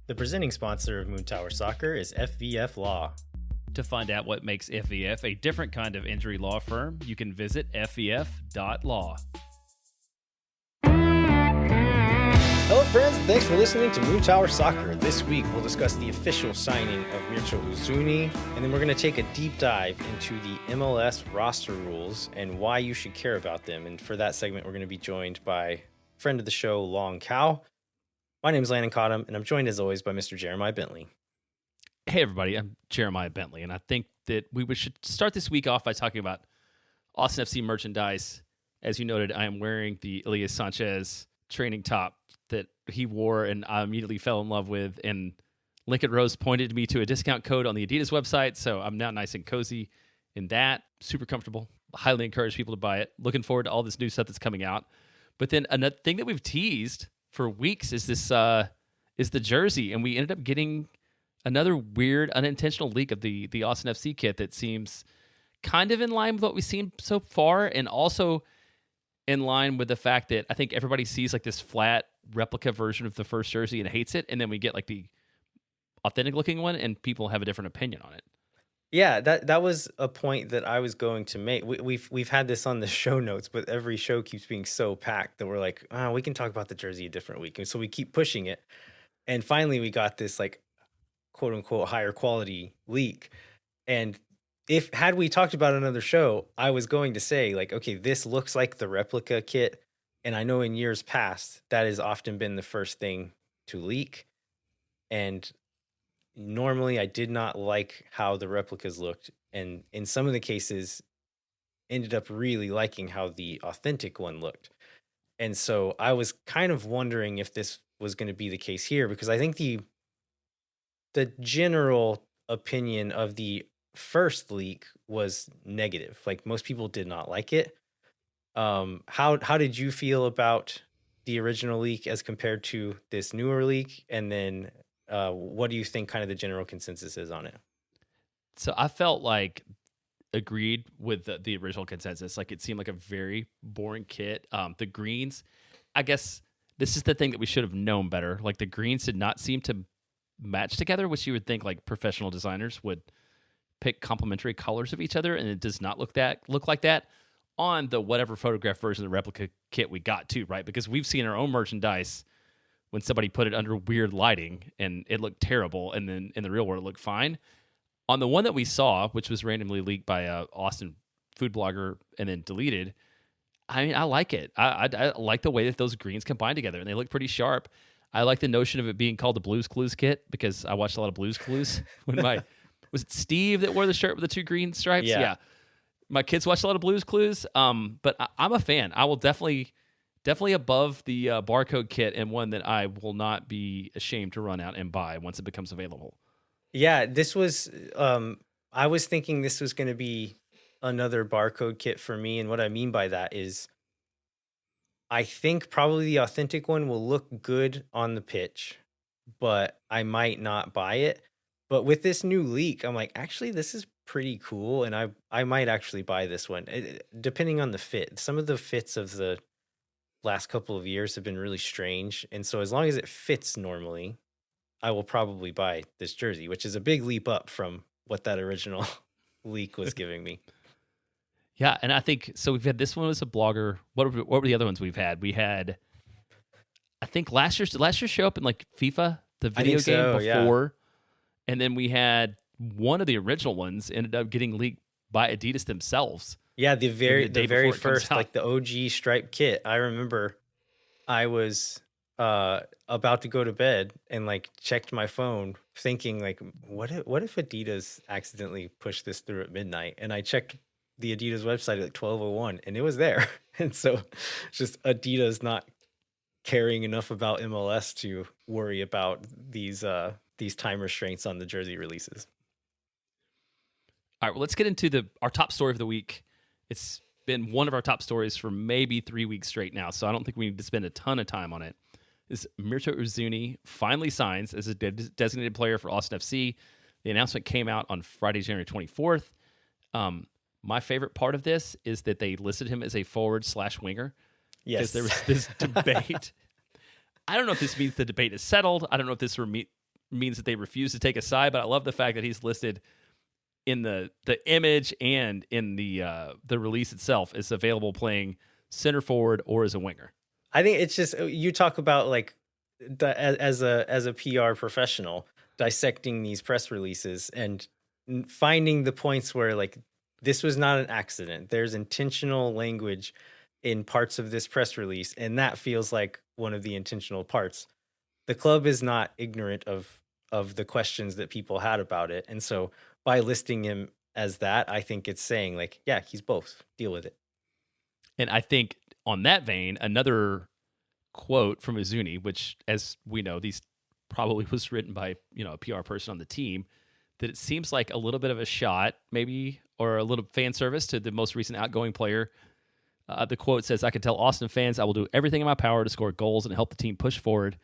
The presenting sponsor of Moon Tower Soccer is FVF Law. To find out what makes FVF a different kind of injury law firm, you can visit fvf.law. Hello friends, and thanks for listening to Moon Tower Soccer. This week we'll discuss the official signing of Mircea Uzuni, and then we're going to take a deep dive into the MLS roster rules and why you should care about them. And for that segment, we're going to be joined by friend of the show, Long Cow. My name is Landon Cottom, and I'm joined as always by Mr. Jeremiah Bentley. Hey everybody, I'm Jeremiah Bentley, and I think that we should start this week off by talking about Austin FC merchandise. As you noted, I am wearing the Elias Sanchez training top that he wore and I immediately fell in love with, and Lincoln Rose pointed me to a discount code on the Adidas website, so I'm now nice and cozy in that. Super comfortable. Highly encourage people to buy it. Looking forward to all this new stuff that's coming out. But then another thing that we've teased for weeks is this is the jersey, and we ended up getting another weird unintentional leak of the Austin FC kit that seems kind of in line with what we've seen so far, and also in line with the fact that I think everybody sees like this flat replica version of the first jersey and hates it, and then we get like the authentic looking one and people have a different opinion on it. Yeah, that was a point that I was going to make. We've had this on the show notes, but every show keeps being so packed that we're like, oh, we can talk about the jersey a different week. And so we keep pushing it. And finally we got this like quote unquote higher quality leak. And had we talked about another show, I was going to say like, okay, this looks like the replica kit. And I know in years past, that has often been the first thing to leak. And normally I did not like how the replicas looked. And in some of the cases, ended up really liking how the authentic one looked. And so I was kind of wondering if this was going to be the case here, because I think the general opinion of the first leak was negative. Like most people did not like it. How did you feel about the original leak as compared to this newer leak? And then what do you think kind of the general consensus is on it? So I felt like agreed with the original consensus. Like it seemed like a very boring kit. The greens, I guess this is the thing that we should have known better. Like the greens did not seem to match together, which you would think like professional designers would pick complementary colors of each other, and it does not look like that on the whatever photograph version of the replica kit we got too, right? Because we've seen our own merchandise when somebody put it under weird lighting and it looked terrible, and then in the real world it looked fine. On the one that we saw, which was randomly leaked by a Austin food blogger and then deleted, I mean, I like it. I like the way that those greens combine together, and they look pretty sharp. I like the notion of it being called the Blues Clues kit because I watched a lot of Blues Clues when was it Steve that wore the shirt with the two green stripes? Yeah. My kids watched a lot of Blues Clues, but I'm a fan. I will definitely above the barcode kit, and one that I will not be ashamed to run out and buy once it becomes available. Yeah, this was, I was thinking this was going to be another barcode kit for me. And what I mean by that is I think probably the authentic one will look good on the pitch, but I might not buy it. But with this new leak, I'm like, actually, this is pretty cool. And I might actually buy this one, depending on the fit. Some of the fits of the last couple of years have been really strange. And so as long as it fits normally, I will probably buy this jersey, which is a big leap up from what that original leak was giving me. Yeah, and I think, so we've had this one as a blogger. What were the other ones we've had? We had, I think did last year show up in like FIFA, the video game before? Yeah. And then we had one of the original ones ended up getting leaked by Adidas themselves. Yeah, the very first, like the OG striped kit. I remember I was about to go to bed and like checked my phone thinking like, what if Adidas accidentally pushed this through at midnight? And I checked the Adidas website at like 12:01 and it was there. And so it's just Adidas not caring enough about MLS to worry about these time restraints on the jersey releases. All right, well, let's get into our top story of the week. It's been one of our top stories for maybe 3 weeks straight now, so I don't think we need to spend a ton of time on it. Is Mircea Uzuni finally signs as a designated player for Austin FC. The announcement came out on Friday, January 24th. My favorite part of this is that they listed him as a forward/winger. Yes. Because there was this debate. I don't know if this means the debate is settled. I don't know if this means that they refuse to take a side. But I love the fact that he's listed in the image and in the release itself is available playing center forward or as a winger. I think it's just you talk about like as a PR professional dissecting these press releases and finding the points where like this was not an accident. There's intentional language in parts of this press release, and that feels like one of the intentional parts. The club is not ignorant of the questions that people had about it, and so by listing him as that, I think it's saying like, yeah, he's both. Deal with it. And I think on that vein, another quote from Uzuni, which, as we know, these probably was written by a PR person on the team, that it seems like a little bit of a shot, maybe, or a little fan service to the most recent outgoing player. The quote says, "I can tell Austin fans I will do everything in my power to score goals and help the team push forward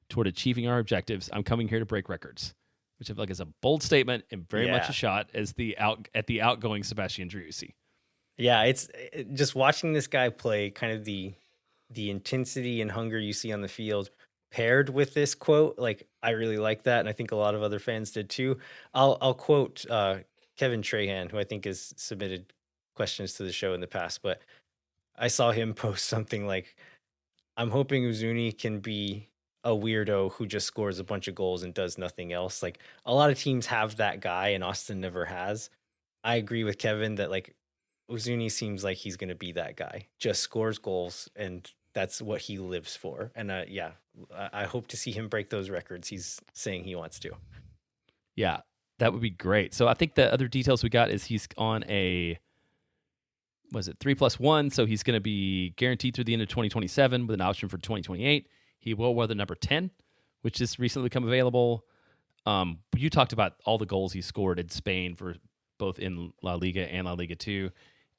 toward achieving our objectives. I'm coming here to break records," which I feel like is a bold statement and very much a shot as at the outgoing Sebastian Driussi. Yeah, it's just watching this guy play, kind of the intensity and hunger you see on the field paired with this quote. Like, I really like that, and I think a lot of other fans did too. I'll quote Kevin Trahan, who I think has submitted questions to the show in the past, but I saw him post something like, "I'm hoping Uzuni can be a weirdo who just scores a bunch of goals and does nothing else." Like, a lot of teams have that guy, and Austin never has. I agree with Kevin that like Uzuni seems like he's going to be that guy, just scores goals, and that's what he lives for. And I hope to see him break those records he's saying he wants to. Yeah, that would be great. So I think the other details we got is he's on a, was it 3+1? So he's going to be guaranteed through the end of 2027 with an option for 2028. He will wear the number 10, which has recently become available. You talked about all the goals he scored in Spain for both in La Liga and La Liga 2.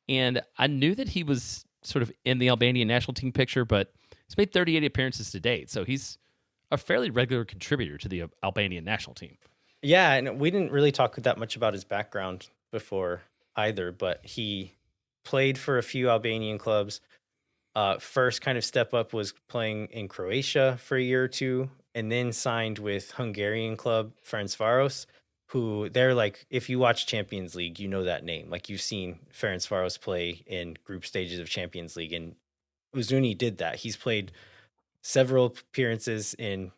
And I knew that he was sort of in the Albanian national team picture, but he's made 38 appearances to date. So he's a fairly regular contributor to the Albanian national team. Yeah, and we didn't really talk that much about his background before either, but he played for a few Albanian clubs. First kind of step up was playing in Croatia for a year or two, and then signed with Hungarian club Ferencváros, who they're like, if you watch Champions League, you know that name. Like, you've seen Ferencváros play in group stages of Champions League, and Uzuni did that. He's played several appearances in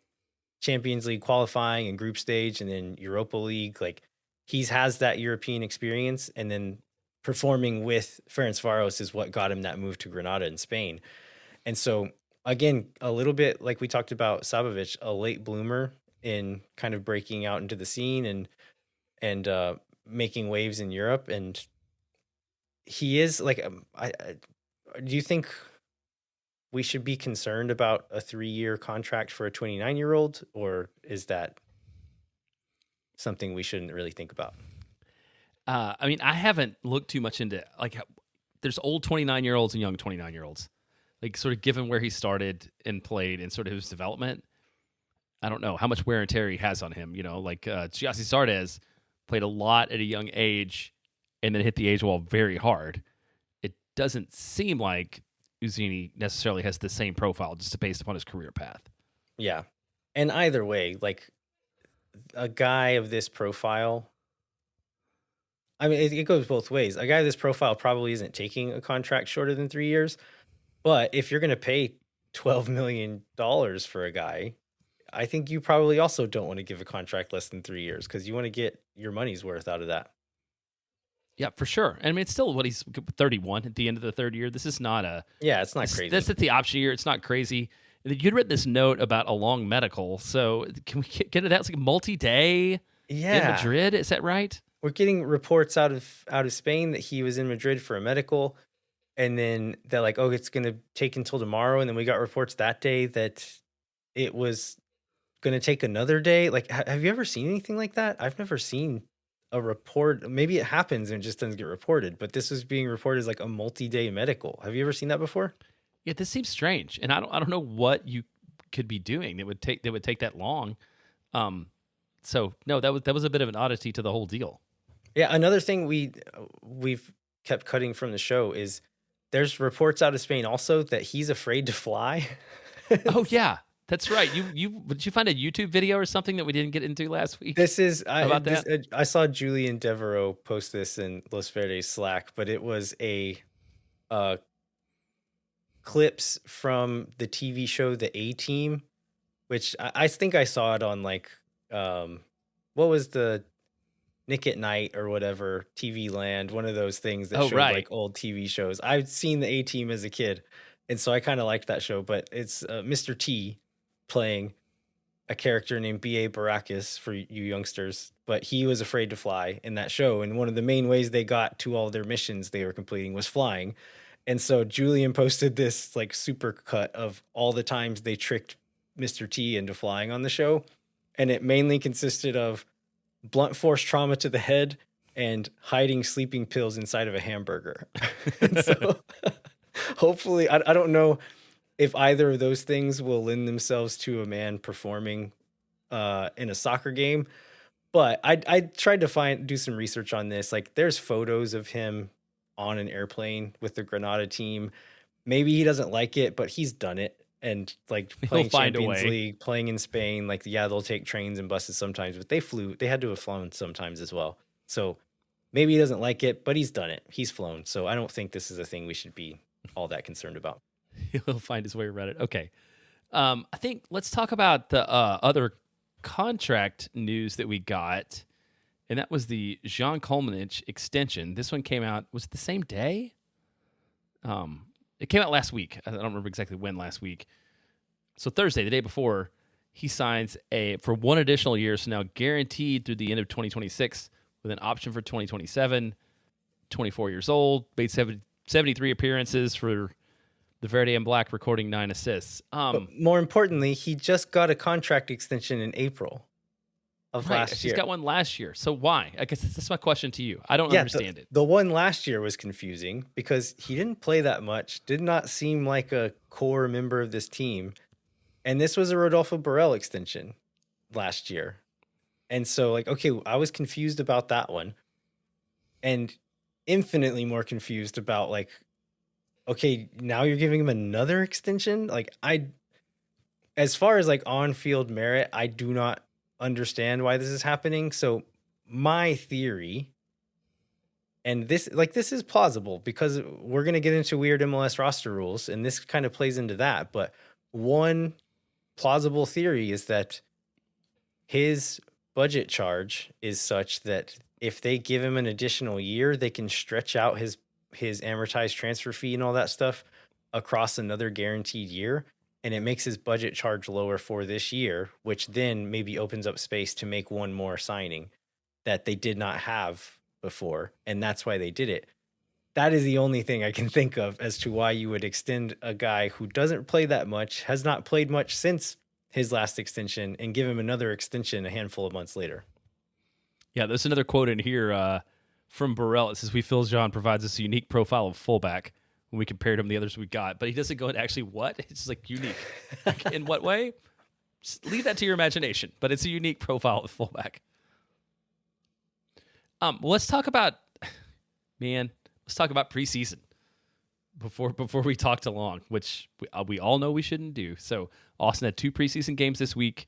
Champions League qualifying and group stage, and then Europa League. Like, he has that European experience, and then performing with Ferencváros is what got him that move to Granada in Spain. And so, again, a little bit like we talked about Sabovic, a late bloomer in kind of breaking out into the scene and making waves in Europe. And he is like, do you think we should be concerned about a 3-year contract for a 29-year-old, or is that something we shouldn't really think about? I mean, I haven't looked too much into like there's old 29-year-olds and young 29-year-olds. Like, sort of given where he started and played and sort of his development, I don't know how much wear and tear he has on him. Like Giassi Sardes played a lot at a young age and then hit the age wall very hard. It doesn't seem like Uzuni necessarily has the same profile just based upon his career path. Yeah. And either way, like, a guy of this profile, I mean, it goes both ways. A guy of this profile probably isn't taking a contract shorter than 3 years, but if you're going to pay $12 million for a guy, I think you probably also don't want to give a contract less than 3 years, because you want to get your money's worth out of that. Yeah, for sure. And I mean, it's still he's 31 at the end of the third year. This is not it's not crazy. This is the option year. It's not crazy. You'd written this note about a long medical. So can we get it out? It's like multi-day in Madrid. Is that right? We're getting reports out of Spain that he was in Madrid for a medical, and then they're like, oh, it's going to take until tomorrow. And then we got reports that day that it was going to take another day. Like, have you ever seen anything like that? I've never seen a report. Maybe it happens and it just doesn't get reported, but this was being reported as like a multi-day medical. Have you ever seen that before? Yeah, this seems strange, and I don't know what you could be doing that would take that long. So no, that was a bit of an oddity to the whole deal. Yeah, another thing we've kept cutting from the show is there's reports out of Spain also that he's afraid to fly. Oh yeah, That's right. Did you find a YouTube video or something that we didn't get into last week This is about that? I saw Julian Devereaux post this in Los Verdes Slack, but it was a uh clips from the TV show The A Team, which I think I saw it on like what was the Nick at Night or whatever, TV Land, one of those things that Oh, showed right. like old TV shows. I've seen The A Team as a kid, and so I kind of liked that show. But it's Mr. T playing a character named B.A. Baracus for you youngsters, but he was afraid to fly in that show. And one of the main ways they got to all their missions they were completing was flying. And so Julian posted this like super cut of all the times they tricked Mr. T into flying on the show. And it mainly consisted of blunt force trauma to the head and hiding sleeping pills inside of a hamburger. And so hopefully, I don't know if either of those things will lend themselves to a man performing in a soccer game. But I tried to do some research on this. Like, there's photos of him on an airplane with the Granada team. Maybe he doesn't like it, but he's done it. And like playing find a Champions way. League, playing in Spain, like, yeah, they'll take trains and buses sometimes, but they had to have flown sometimes as well. So maybe he doesn't like it, but he's done it. He's flown. So I don't think this is a thing we should be all that concerned about. He'll find his way around it. Okay. I think let's talk about the other contract news that we got, and that was the Jean Kolmanich extension. This one came out, was it the same day? It came out last week. I don't remember exactly when last week. So Thursday, the day before, he signs for one additional year, so now guaranteed through the end of 2026 with an option for 2027. 24 years old, made 73 appearances for the Verde and Black, recording 9 assists. But more importantly, he just got a contract extension in April of last year. He's got one last year. So why? I guess that's my question to you. I don't understand it. The one last year was confusing because he didn't play that much, did not seem like a core member of this team. And this was a Rodolfo Borrell extension last year. And so, like, okay, I was confused about that one. And infinitely more confused about, like, okay, now you're giving him another extension? Like, as far as like on-field merit, I do not understand why this is happening. So my theory, and this is plausible because we're going to get into weird MLS roster rules, and this kind of plays into that. But one plausible theory is that his budget charge is such that if they give him an additional year, they can stretch out his amortized transfer fee and all that stuff across another guaranteed year. And it makes his budget charge lower for this year, which then maybe opens up space to make one more signing that they did not have before. And that's why they did it. That is the only thing I can think of as to why you would extend a guy who doesn't play that much, has not played much since his last extension, and give him another extension a handful of months later. Yeah, there's another quote in here from Burrell. It says, "We feel Jean provides us a unique profile of fullback when we compared him to the others we got." But he doesn't go into actually what? It's just like unique. Like, in what way? Just leave that to your imagination. But it's a unique profile of fullback. Well, let's talk about preseason before we talk too long, which we all know we shouldn't do. So Austin had 2 preseason games this week.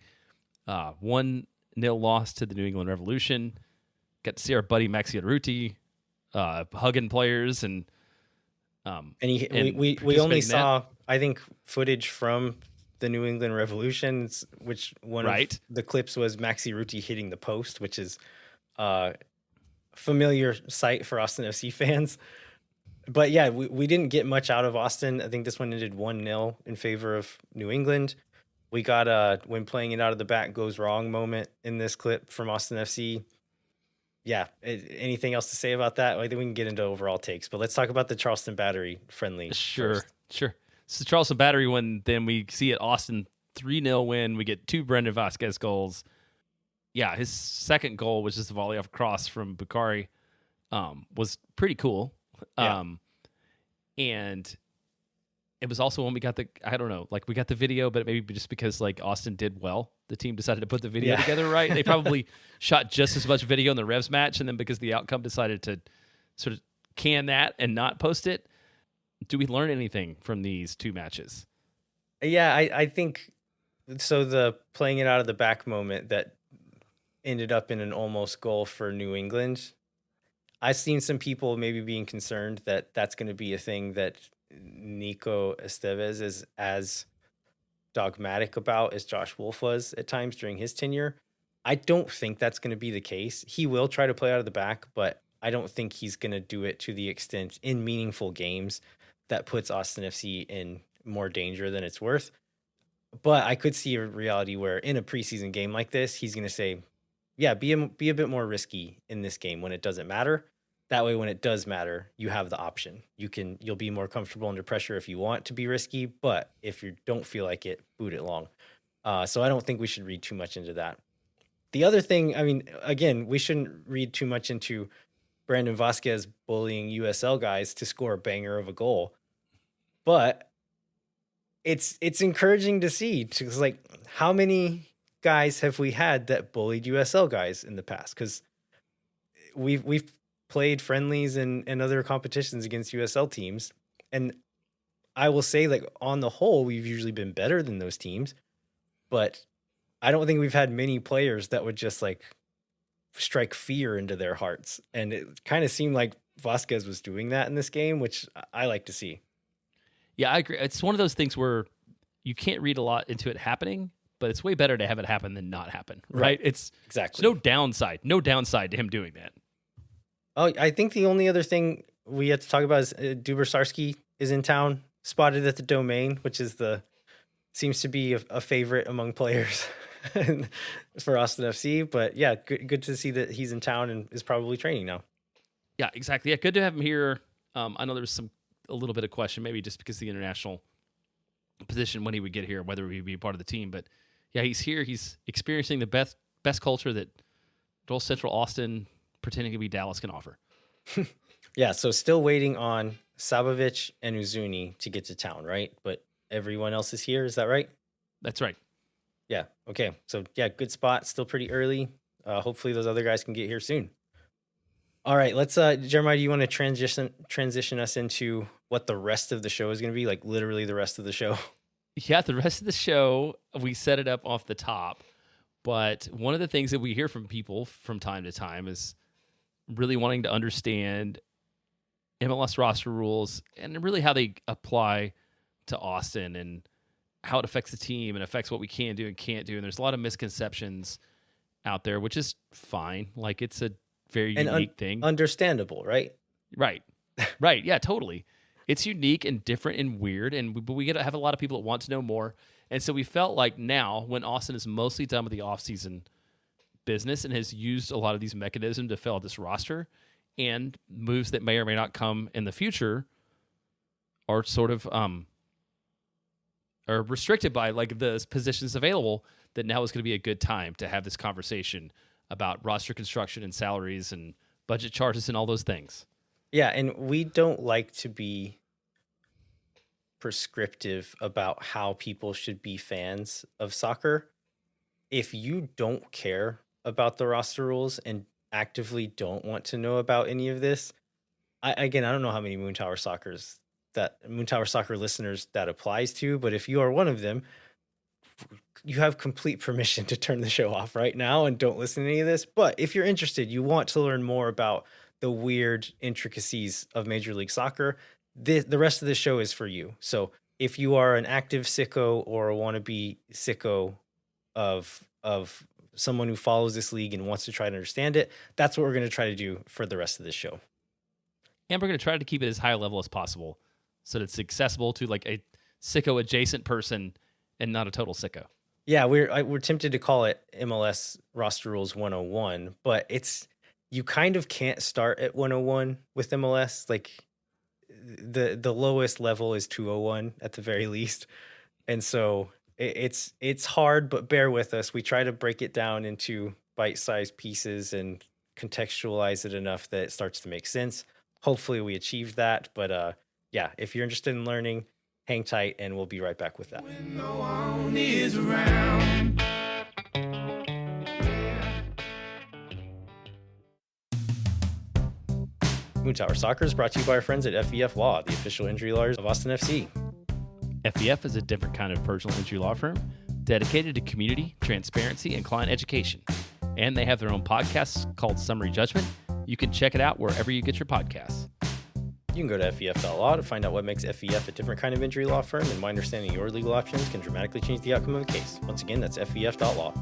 1-0 loss to the New England Revolution. Got to see our buddy Maxi Urruti hugging players and we only saw, I think, footage from the New England Revolution, which one of the clips was Maxi Urruti hitting the post, which is a familiar sight for Austin FC fans. But yeah, we didn't get much out of Austin. I think this one ended 1-0 in favor of New England. We got a when playing it out of the back goes wrong moment in this clip from Austin FC. Yeah, anything else to say about that? I think we can get into overall takes, but let's talk about the Charleston Battery friendly. Sure. So the Charleston Battery win, then we see at Austin 3-0 win. We get 2 Brendan Vasquez goals. Yeah, his second goal was just a volley off cross from Bukhari. Was pretty cool. Yeah. And it was also when we got we got the video, but maybe just because like Austin did well, the team decided to put the video together right. They probably shot just as much video in the Revs match, and then because the outcome decided to sort of can that and not post it. Do we learn anything from these 2 matches? Yeah, I think So the playing it out of the back moment that ended up in an almost goal for New England. I've seen some people maybe being concerned that that's going to be a thing that Nico Estevez is as dogmatic about as Josh Wolf was at times during his tenure. I don't think that's going to be the case. He will try to play out of the back, but I don't think he's going to do it to the extent in meaningful games that puts Austin FC in more danger than it's worth. But I could see a reality where in a preseason game like this, he's going to say, yeah, be a bit more risky in this game when it doesn't matter. That way, when it does matter, you have the option. You'll be more comfortable under pressure if you want to be risky, but if you don't feel like it, boot it long. So I don't think we should read too much into that. The other thing, I mean, again, we shouldn't read too much into Brandon Vasquez bullying USL guys to score a banger of a goal, but it's encouraging to see, because like, how many guys have we had that bullied USL guys in the past? Because we've played friendlies and other competitions against USL teams, and I will say, like, on the whole, we've usually been better than those teams, but I don't think we've had many players that would just like strike fear into their hearts, and it kind of seemed like Vasquez was doing that in this game, which I like to see. Yeah, I agree. It's one of those things where you can't read a lot into it happening, but it's way better to have it happen than not happen, right? It's exactly no downside to him doing that. Oh, I think the only other thing we have to talk about is Dubersarsky is in town, spotted at the Domain, which is seems to be a favorite among players for Austin FC. But yeah, good to see that he's in town and is probably training now. Yeah, exactly. Yeah, good to have him here. I know there was a little bit of question, maybe just because of the international position when he would get here, whether he'd be part of the team. But yeah, he's here. He's experiencing the best culture that North Central Austin, pretending to be Dallas, can offer. Yeah, so still waiting on Sabovic and Uzuni to get to town, right? But everyone else is here. Is that right? That's right. Yeah. Okay. So yeah, good spot. Still pretty early. Hopefully those other guys can get here soon. All right, let's Jeremiah, do you want to transition us into what the rest of the show is going to be, like literally the rest of the show? Yeah, the rest of the show, we set it up off the top, but one of the things that we hear from people from time to time is really wanting to understand MLS roster rules and really how they apply to Austin and how it affects the team and affects what we can do and can't do. And there's a lot of misconceptions out there, which is fine. Like, it's a very unique thing. Understandable, right? Right. Right. Yeah, totally. It's unique and different and weird, but we have a lot of people that want to know more. And so we felt like now, when Austin is mostly done with the offseason business and has used a lot of these mechanisms to fill out this roster, and moves that may or may not come in the future are sort of are restricted by like the positions available, that now is going to be a good time to have this conversation about roster construction and salaries and budget charges and all those things. Yeah, and we don't like to be prescriptive about how people should be fans of soccer. If you don't care about the roster rules and actively don't want to know about any of this, I don't know how many Moon Tower Soccer listeners that applies to, but if you are one of them, you have complete permission to turn the show off right now and don't listen to any of this. But if you're interested, you want to learn more about the weird intricacies of Major League Soccer, the rest of the show is for you. So if you are an active sicko or a wannabe sicko of someone who follows this league and wants to try to understand it, that's what we're going to try to do for the rest of this show. And we're going to try to keep it as high level as possible so that it's accessible to like a sicko adjacent person and not a total sicko. Yeah, we're tempted to call it MLS Roster Rules 101, but you kind of can't start at 101 with MLS. Like the lowest level is 201 at the very least. And so it's hard, but bear with us. We try to break it down into bite-sized pieces and contextualize it enough that it starts to make sense. Hopefully we achieve that. But yeah, if you're interested in learning, hang tight and we'll be right back with that. When no one is around. Moon Tower Soccer is brought to you by our friends at FEF Law, the official injury lawyers of Austin FC. FEF is a different kind of personal injury law firm. dedicated to community, transparency, and client education. And they have their own podcast called Summary Judgment. You can check it out wherever you get your podcasts. You can go to FEF.law to find out what makes FEF a different kind of injury law firm and why understanding your legal options can dramatically change the outcome of a case. Once again, that's FEF.law.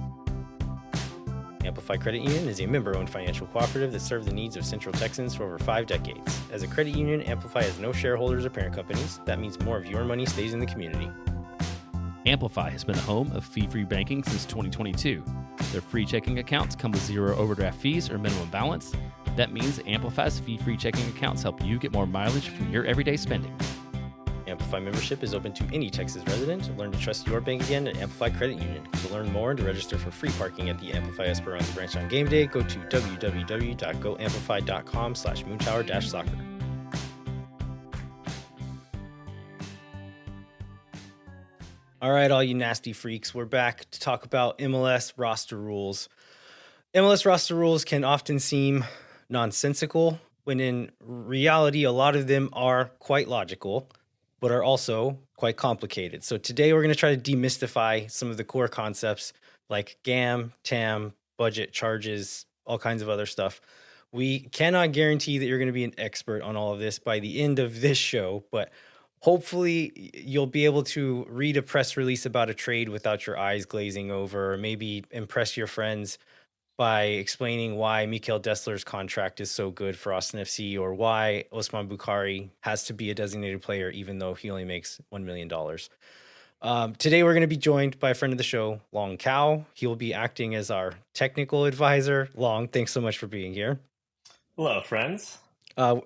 Amplify Credit Union is a member-owned financial cooperative that served the needs of Central Texans for over 5 decades. As a credit union, Amplify has no shareholders or parent companies. That means more of your money stays in the community. Amplify has been the home of fee-free banking since 2022. Their free checking accounts come with 0 overdraft fees or minimum balance. That means Amplify's fee-free checking accounts help you get more mileage from your everyday spending. Amplify membership is open to any Texas resident. Learn to trust your bank again at Amplify Credit Union. To learn more and to register for free parking at the Amplify Esperanza branch on game day, go to www.goamplify.com/moontower-soccer. All right, all you nasty freaks, we're back to talk about MLS roster rules. MLS roster rules can often seem nonsensical, when in reality, a lot of them are quite logical, but are also quite complicated. So today we're going to try to demystify some of the core concepts like GAM, TAM, budget, charges, all kinds of other stuff. We cannot guarantee that you're going to be an expert on all of this by the end of this show, but hopefully you'll be able to read a press release about a trade without your eyes glazing over, or maybe impress your friends by explaining why Mikael Dessler's contract is so good for Austin FC, or why Osman Bukhari has to be a designated player even though he only makes $1 million. Today we're going to be joined by a friend of the show, Long Cao. He will be acting as our technical advisor. Long, thanks so much for being here. Hello, friends.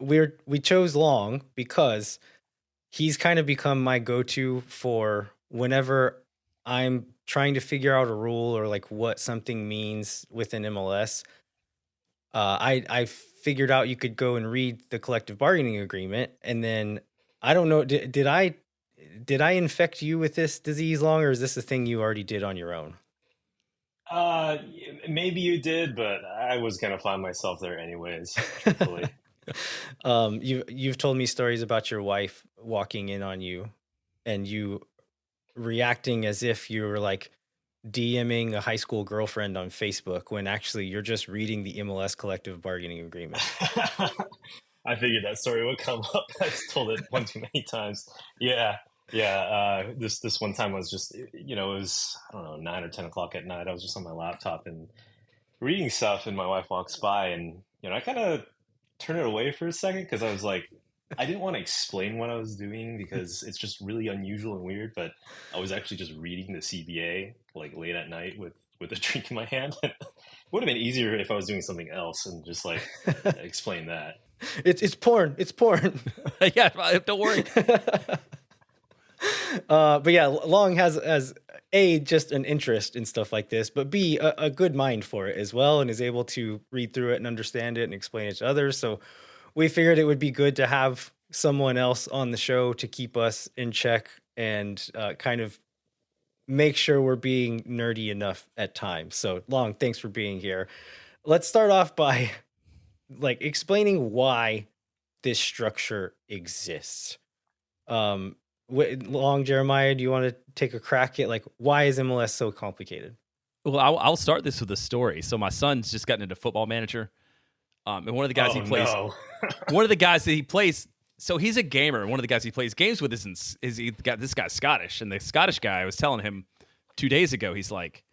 We chose Long because he's kind of become my go-to for whenever I'm trying to figure out a rule or like what something means within MLS. I figured out you could go and read the collective bargaining agreement, and then I don't know, did I infect you with this disease, Long, or is this a thing you already did on your own? Maybe you did, but I was gonna find myself there anyways, truthfully. You've told me stories about your wife walking in on you and you reacting as if you were like DMing a high school girlfriend on Facebook when actually you're just reading the MLS collective bargaining agreement. I figured that story would come up. I've told it one too many times. Yeah. This one time was just, it was, I don't know, 9 or 10 o'clock at night. I was just on my laptop and reading stuff, and my wife walks by, and I kind of turned it away for a second because I was like, I didn't want to explain what I was doing because it's just really unusual and weird, but I was actually just reading the CBA like late at night with a drink in my hand. It would have been easier if I was doing something else and just like explain that. It's porn. It's porn. Yeah, don't worry. But yeah, Long has A, just an interest in stuff like this, but B, a good mind for it as well, and is able to read through it and understand it and explain it to others. So we figured it would be good to have someone else on the show to keep us in check and kind of make sure we're being nerdy enough at times. So Long, thanks for being here. Let's start off by like explaining why this structure exists. Long, Jeremiah, do you want to take a crack at like why is MLS so complicated? Well, I'll start this with a story. So my son's just gotten into Football Manager. And one of the guys he plays, one of the guys that he plays, so he's a gamer. One of the guys he plays games with is he got this guy's Scottish, and the Scottish guy, I was telling him 2 days ago, he's like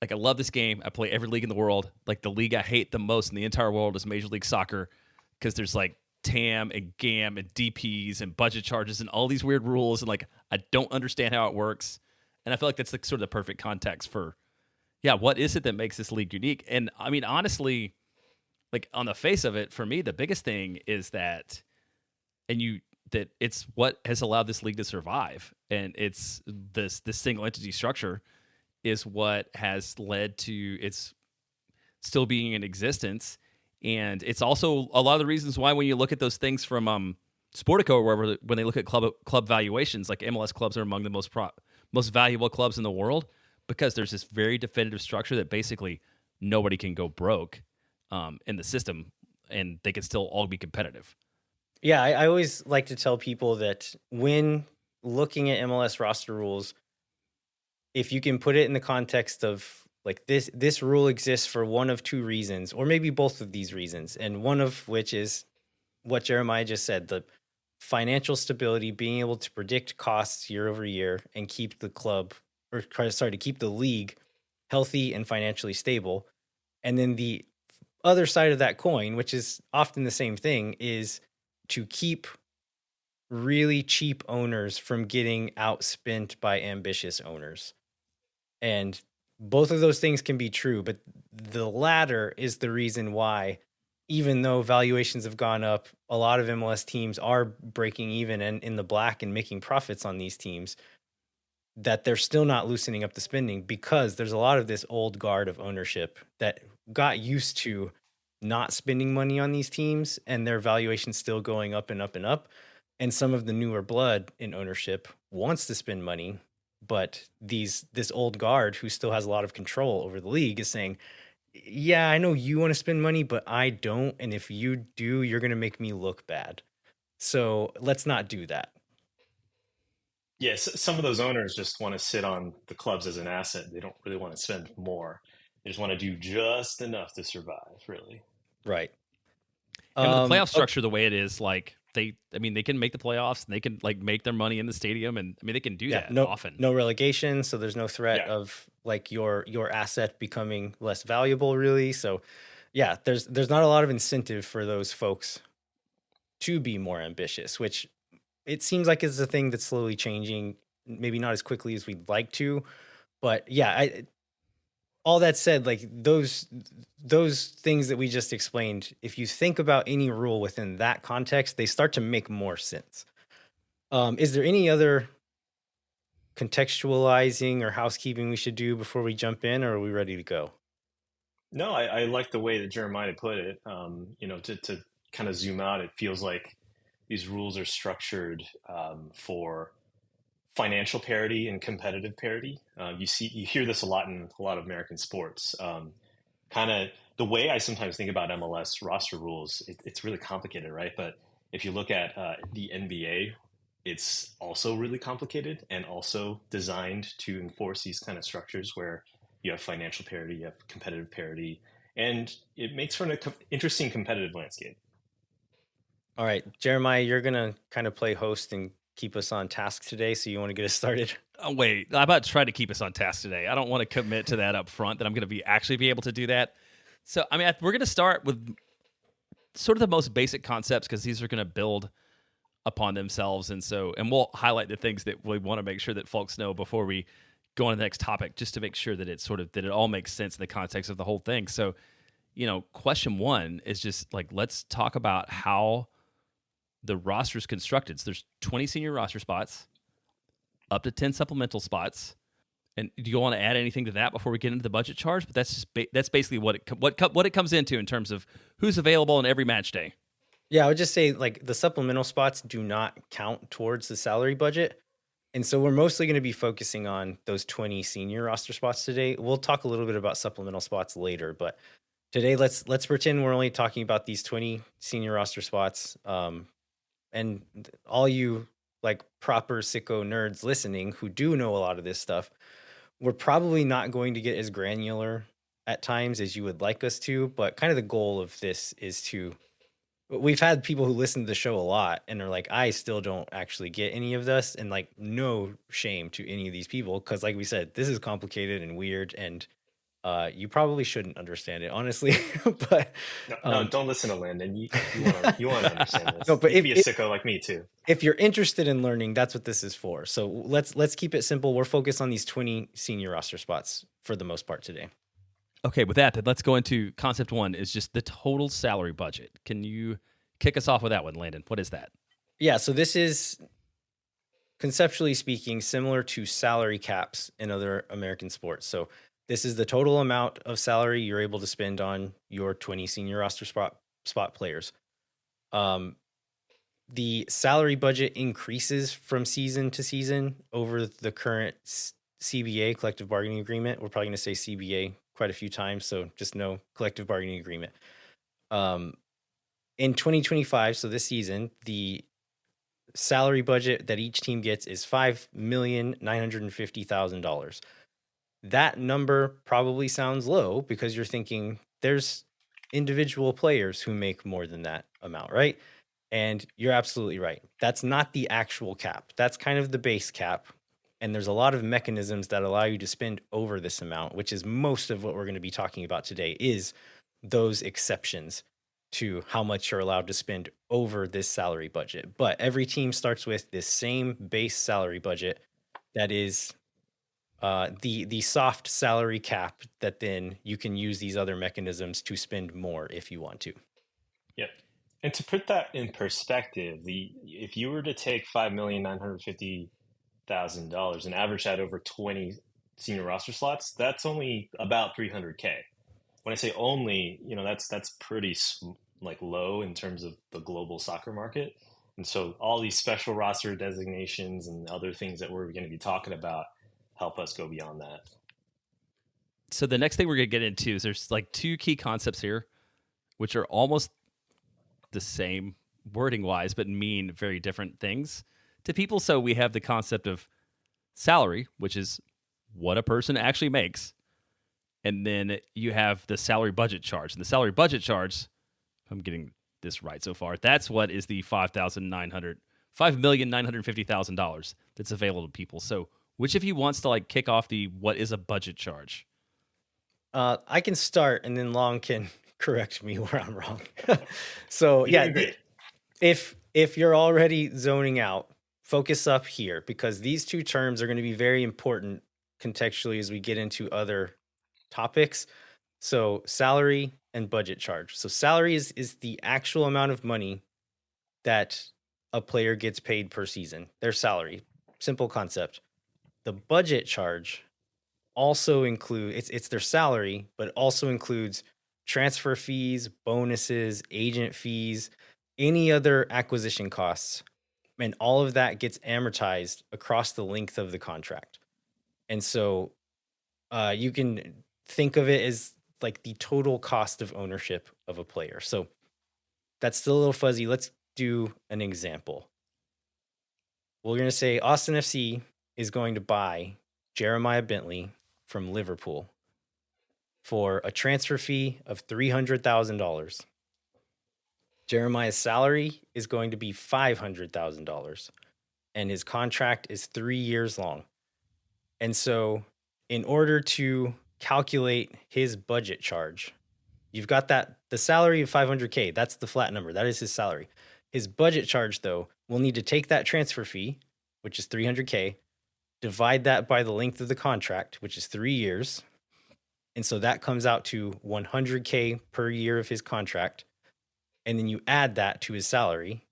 I love this game. I play every league in the world. Like the league I hate the most in the entire world is Major League Soccer because there's like TAM and GAM and DPs and budget charges and all these weird rules, and like I don't understand how it works. And I feel like that's like sort of the perfect context for, what is it that makes this league unique? And I mean, honestly, like on the face of it, for me, the biggest thing is that it's what has allowed this league to survive, and it's this single entity structure is what has led to its still being in existence. And it's also a lot of the reasons why when you look at those things from Sportico or wherever, when they look at club valuations, like MLS clubs are among the most valuable clubs in the world because there's this very definitive structure that basically nobody can go broke in the system, and they can still all be competitive. Yeah, I always like to tell people that when looking at MLS roster rules, if you can put it in the context of like this rule exists for one of two reasons, or maybe both of these reasons, and one of which is what Jeremiah just said, the financial stability, being able to predict costs year over year and keep the club, or sorry, to keep the league healthy and financially stable. And then the other side of that coin, which is often the same thing, is to keep really cheap owners from getting outspent by ambitious owners. And both of those things can be true, but the latter is the reason why, even though valuations have gone up, a lot of MLS teams are breaking even and in the black and making profits on these teams, that they're still not loosening up the spending, because there's a lot of this old guard of ownership that got used to not spending money on these teams, and their valuations still going up and up and up. And some of the newer blood in ownership wants to spend money, but this old guard who still has a lot of control over the league is saying, yeah, I know you want to spend money, but I don't. And if you do, you're going to make me look bad. So let's not do that. Yes, some of those owners just want to sit on the clubs as an asset. They don't really want to spend more. They just want to do just enough to survive, really. Right. And with the playoff structure the way it is, like they can make the playoffs and they can like make their money in the stadium, and I mean they can do that often. No relegation, so there's no threat of like your asset becoming less valuable, really. So yeah, there's not a lot of incentive for those folks to be more ambitious, which it seems like is a thing that's slowly changing, maybe not as quickly as we'd like to, but yeah, all that said, like those things that we just explained, if you think about any rule within that context, they start to make more sense. Is there any other contextualizing or housekeeping we should do before we jump in, or are we ready to go? No, I like the way that Jeremiah put it. To kind of zoom out, it feels like these rules are structured for financial parity and competitive parity. You hear this a lot in a lot of American sports. Kind of the way I sometimes think about MLS roster rules, it's really complicated, right? But if you look at the NBA, it's also really complicated and also designed to enforce these kind of structures where you have financial parity, you have competitive parity, and it makes for an interesting competitive landscape. All right, Jeremiah, you're going to kind of play host and keep us on task today. So you want to get us started? Oh, wait, I'm about to try to keep us on task today. I don't want to commit to that up front that I'm going to actually be able to do that. So, I mean, we're going to start with sort of the most basic concepts because these are going to build upon themselves. And we'll highlight the things that we want to make sure that folks know before we go on to the next topic, just to make sure that that it all makes sense in the context of the whole thing. So, question one is just like, let's talk about how the roster is constructed. So there's 20 senior roster spots, up to 10 supplemental spots. And do you want to add anything to that before we get into the budget charge? But that's basically what it comes into in terms of who's available on every match day. Yeah, I would just say like the supplemental spots do not count towards the salary budget. And so we're mostly going to be focusing on those 20 senior roster spots today. We'll talk a little bit about supplemental spots later, but today let's pretend we're only talking about these 20 senior roster spots. And all you like proper sicko nerds listening who do know a lot of this stuff, we're probably not going to get as granular at times as you would like us to, but kind of the goal of this is to, we've had people who listen to the show a lot and are like, I still don't actually get any of this, and like no shame to any of these people, because like we said, this is complicated and weird, and you probably shouldn't understand it, honestly. But no, don't listen to Landon. You want to understand this. No, but you can be a sicko like me too. If you're interested in learning, that's what this is for. So let's keep it simple. We're focused on these 20 senior roster spots for the most part today. Okay, with that, then let's go into concept one, is just the total salary budget. Can you kick us off with that one, Landon? What is that? Yeah, so this is, conceptually speaking, similar to salary caps in other American sports. So this is the total amount of salary you're able to spend on your 20 senior roster spot players. The salary budget increases from season to season over the current CBA, collective bargaining agreement. We're probably going to say CBA quite a few times, so just know collective bargaining agreement. In 2025, so this season, the salary budget that each team gets is $5,950,000. that number probably sounds low because you're thinking there's individual players who make more than that amount, right? And you're absolutely right. That's not the actual cap. That's kind of the base cap. And there's a lot of mechanisms that allow you to spend over this amount, which is most of what we're going to be talking about today, is those exceptions to how much you're allowed to spend over this salary budget. But every team starts with this same base salary budget that is the soft salary cap that then you can use these other mechanisms to spend more if you want to. Yep. And to put that in perspective, if you were to take $5,950,000 and average that over 20 senior roster slots, that's only about 300K. When I say only, that's pretty like low in terms of the global soccer market. And so all these special roster designations and other things that we're going to be talking about help us go beyond that. So the next thing we're going to get into is there's like two key concepts here, which are almost the same wording wise, but mean very different things to people. So we have the concept of salary, which is what a person actually makes. And then you have the salary budget charge. And the salary budget charge, if I'm getting this right so far, that's what is the $5,950,000 that's available to people. So which of you wants to like kick off the what is a budget charge? I can start, and then Long can correct me where I'm wrong. So if you're already zoning out, focus up here, because these two terms are going to be very important contextually as we get into other topics. So salary and budget charge. So salary is the actual amount of money that a player gets paid per season, their salary. Simple concept. The budget charge also includes it's their salary, but also includes transfer fees, bonuses, agent fees, any other acquisition costs. And all of that gets amortized across the length of the contract. And so you can think of it as like the total cost of ownership of a player. So that's still a little fuzzy. Let's do an example. We're going to say Austin FC is going to buy Jeremiah Bentley from Liverpool for a transfer fee of $300,000. Jeremiah's salary is going to be $500,000, and his contract is 3 years long. And so in order to calculate his budget charge, you've got the salary of $500K. That's the flat number. That is his salary. His budget charge, though, will need to take that transfer fee, which is $300K, divide that by the length of the contract, which is 3 years. And so that comes out to $100K per year of his contract. And then you add that to his salary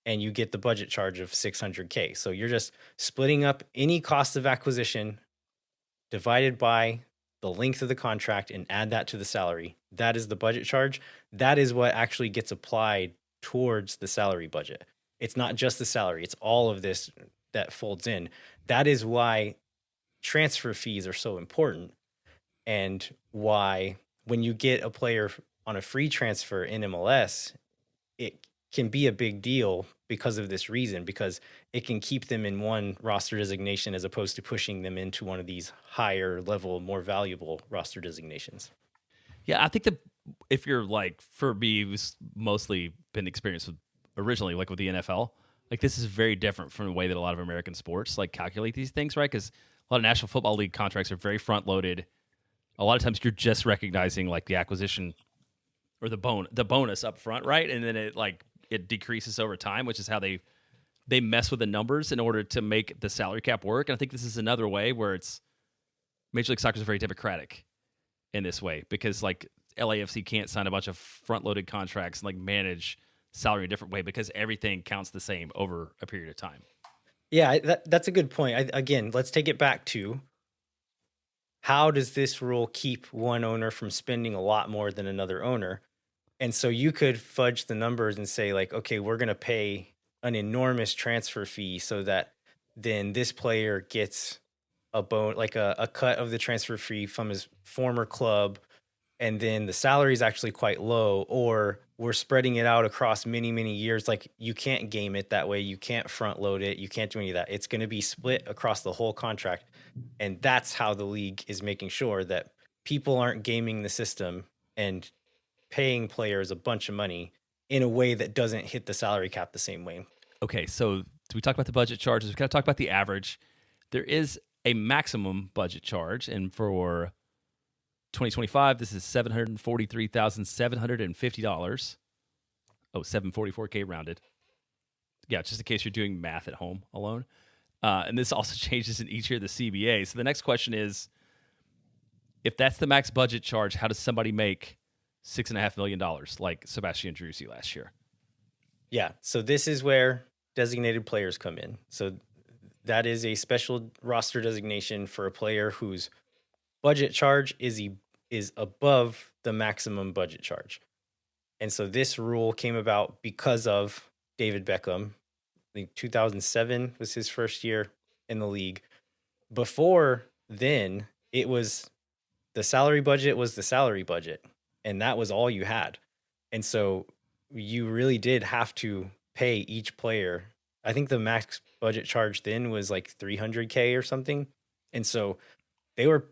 and you get the budget charge of $600K. So you're just splitting up any cost of acquisition divided by the length of the contract and add that to the salary. That is the budget charge. That is what actually gets applied towards the salary budget. It's not just the salary. It's all of this that folds in. That is why transfer fees are so important, and why when you get a player on a free transfer in MLS, it can be a big deal because of this reason, because it can keep them in one roster designation as opposed to pushing them into one of these higher level, more valuable roster designations. Yeah, I think that if you're like, for me, who's mostly been experienced with originally like with the NFL, like this is very different from the way that a lot of American sports like calculate these things, right? Because a lot of National Football League contracts are very front loaded. A lot of times you're just recognizing like the acquisition or the bonus up front, right? And then it decreases over time, which is how they mess with the numbers in order to make the salary cap work. And I think this is another way where it's Major League Soccer is very democratic in this way, because like LAFC can't sign a bunch of front-loaded contracts and like manage salary a different way because everything counts the same over a period of time. Yeah, that's a good point. Again, let's take it back to how does this rule keep one owner from spending a lot more than another owner? And so you could fudge the numbers and say like, okay, we're going to pay an enormous transfer fee so that then this player gets a cut of the transfer fee from his former club, and then the salary is actually quite low, or we're spreading it out across many, many years. Like you can't game it that way. You can't front load it. You can't do any of that. It's going to be split across the whole contract. And that's how the league is making sure that people aren't gaming the system and paying players a bunch of money in a way that doesn't hit the salary cap the same way. Okay, so we talk about the budget charges. We kind of talk about the average. There is a maximum budget charge, and for 2025, this is $743,750. Oh, 744K rounded. Yeah, just in case you're doing math at home alone. And this also changes in each year of the CBA. So the next question is, if that's the max budget charge, how does somebody make $6.5 million like Sebastian Drusi last year? Yeah, so this is where designated players come in. So that is a special roster designation for a player whose budget charge is above the maximum budget charge. And so this rule came about because of David Beckham. I think 2007 was his first year in the league. Before then, it was the salary budget was the salary budget, and that was all you had. And so you really did have to pay each player. I think the max budget charge then was like 300K or something. And so they were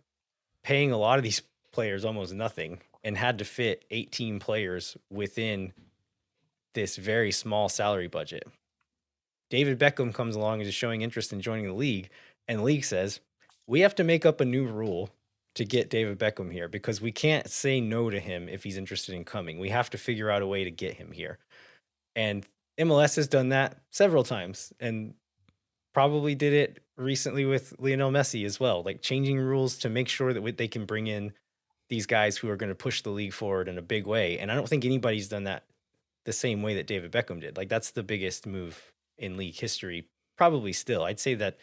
paying a lot of these players almost nothing and had to fit 18 players within this very small salary budget. David Beckham comes along and is showing interest in joining the league, and the league says, we have to make up a new rule to get David Beckham here because we can't say no to him if he's interested in coming. We have to figure out a way to get him here. And MLS has done that several times and probably did it recently with Lionel Messi as well, like changing rules to make sure that they can bring in these guys who are going to push the league forward in a big way. And I don't think anybody's done that the same way that David Beckham did. Like that's the biggest move in league history, probably still. I'd say that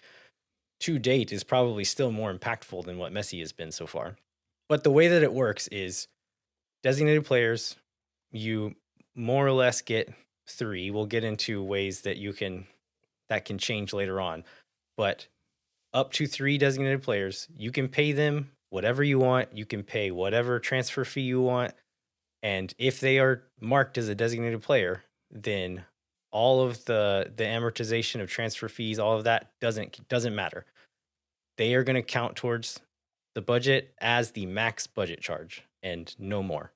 to date is probably still more impactful than what Messi has been so far. But the way that it works is designated players, you more or less get 3. We'll get into ways that that can change later on. But up to 3 designated players, you can pay them whatever you want. You can pay whatever transfer fee you want. And if they are marked as a designated player, then all of the amortization of transfer fees, all of that doesn't matter. They are going to count towards the budget as the max budget charge and no more.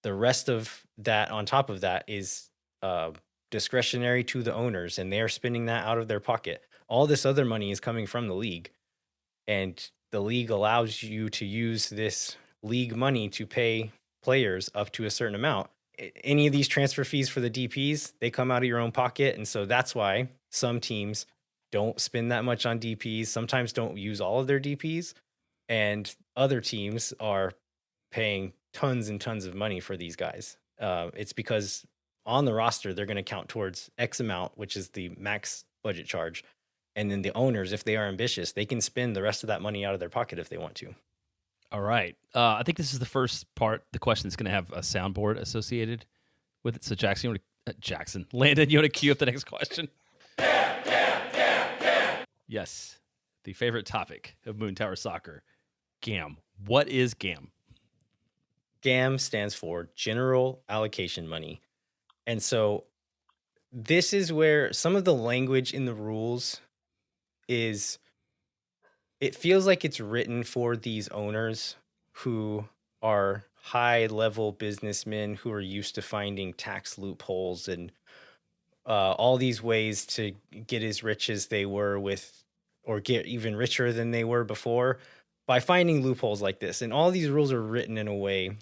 The rest of that on top of that is discretionary to the owners, and they're spending that out of their pocket. All this other money is coming from the league, and the league allows you to use this league money to pay players up to a certain amount. Any of these transfer fees for the DPs, they come out of your own pocket. And so that's why some teams don't spend that much on DPs, sometimes don't use all of their DPs, and other teams are paying tons and tons of money for these guys. It's because on the roster, they're going to count towards X amount, which is the max budget charge. And then the owners, if they are ambitious, they can spend the rest of that money out of their pocket if they want to. All right. I think this is the first part. The question is going to have a soundboard associated with it. So Jackson, Landon, you want to cue up the next question? Yes. The favorite topic of Moon Tower Soccer, GAM. What is GAM? GAM stands for General Allocation Money. And so this is where some of the language in the rules it feels like it's written for these owners who are high-level businessmen who are used to finding tax loopholes and all these ways to get as rich as they were with, or get even richer than they were before by finding loopholes like this. And all these rules are written in a way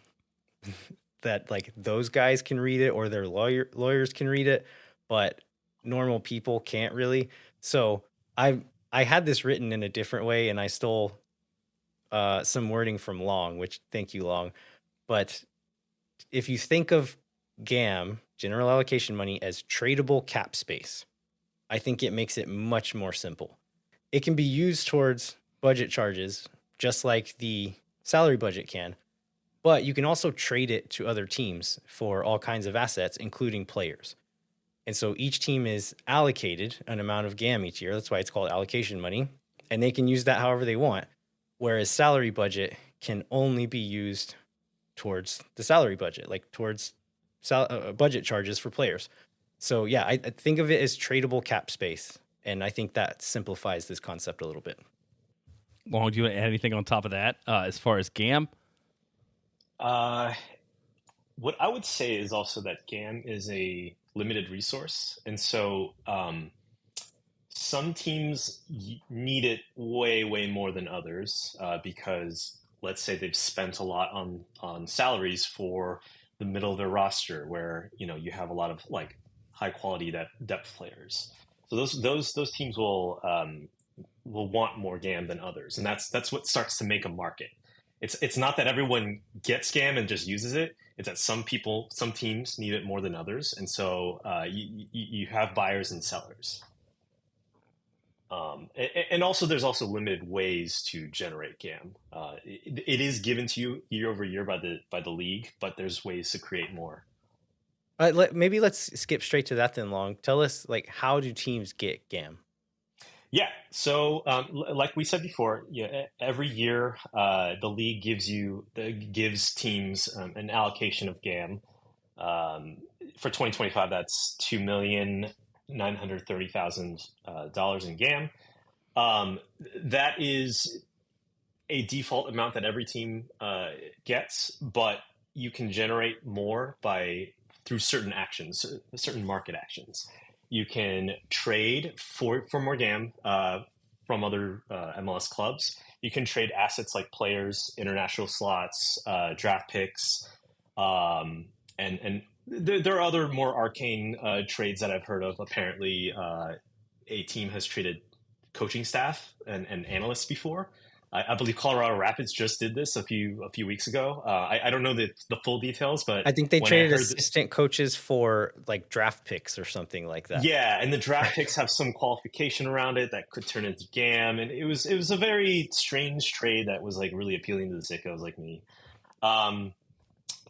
that like those guys can read it or their lawyers can read it, but normal people can't really. So I had this written in a different way, and I stole some wording from Long, which thank you, Long. But if you think of GAM, General Allocation Money, as tradable cap space, I think it makes it much more simple. It can be used towards budget charges, just like the salary budget can, but you can also trade it to other teams for all kinds of assets, including players. And so each team is allocated an amount of GAM each year. That's why it's called allocation money. And they can use that however they want. Whereas salary budget can only be used towards the salary budget, like towards budget charges for players. So yeah, I think of it as tradable cap space. And I think that simplifies this concept a little bit. Long, do you want to add anything on top of that as far as GAM? What I would say is also that GAM is a limited resource, and so some teams need it way more than others because let's say they've spent a lot on salaries for the middle of their roster, where you have a lot of like high quality depth players. So those teams will want more GAM than others, and that's what starts to make a market. It's not that everyone gets GAM and just uses it. It's that some teams need it more than others, and so you have buyers and sellers. And also, there's also limited ways to generate GAM. It is given to you year over year by the league, but there's ways to create more. Maybe let's skip straight to that then. Long, tell us like how do teams get GAM? Yeah, so like we said before, every year the league gives teams an allocation of GAM. For 2025, that's $2,930,000 in GAM. That is a default amount that every team gets, but you can generate more through certain actions, certain market actions. You can trade for more GAM from other MLS clubs. You can trade assets like players, international slots, draft picks, and there are other more arcane trades that I've heard of. Apparently, a team has traded coaching staff and analysts before. I believe Colorado Rapids just did this a few weeks ago. I don't know the full details, but I think they traded assistant coaches for like draft picks or something like that. Yeah, and the draft picks have some qualification around it that could turn into GAM, and it was a very strange trade that was like really appealing to the sickos like me.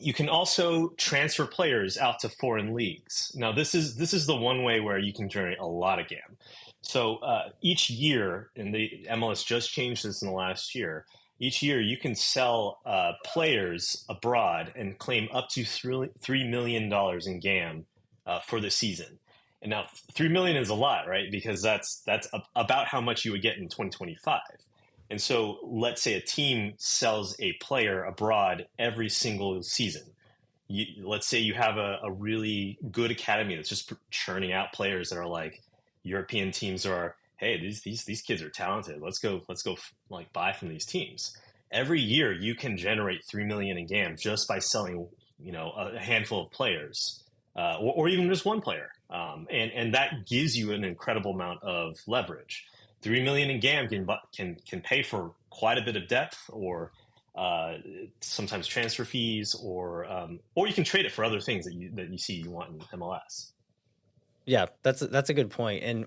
You can also transfer players out to foreign leagues. Now, this is the one way where you can generate a lot of GAM. So each year, and the MLS just changed this in the last year, each year you can sell players abroad and claim up to $3 million in GAM for the season. And now $3 million is a lot, right? Because that's about how much you would get in 2025. And so let's say a team sells a player abroad every single season. Let's say you have a really good academy that's just churning out players that are like, European teams are, hey, these kids are talented. Let's go like buy from these teams. Every year you can generate $3 million in GAM just by selling, a handful of players, or even just one player. And that gives you an incredible amount of leverage. $3 million in GAM can pay for quite a bit of depth, or sometimes transfer fees, or you can trade it for other things that you see you want in MLS. Yeah, that's a good point. And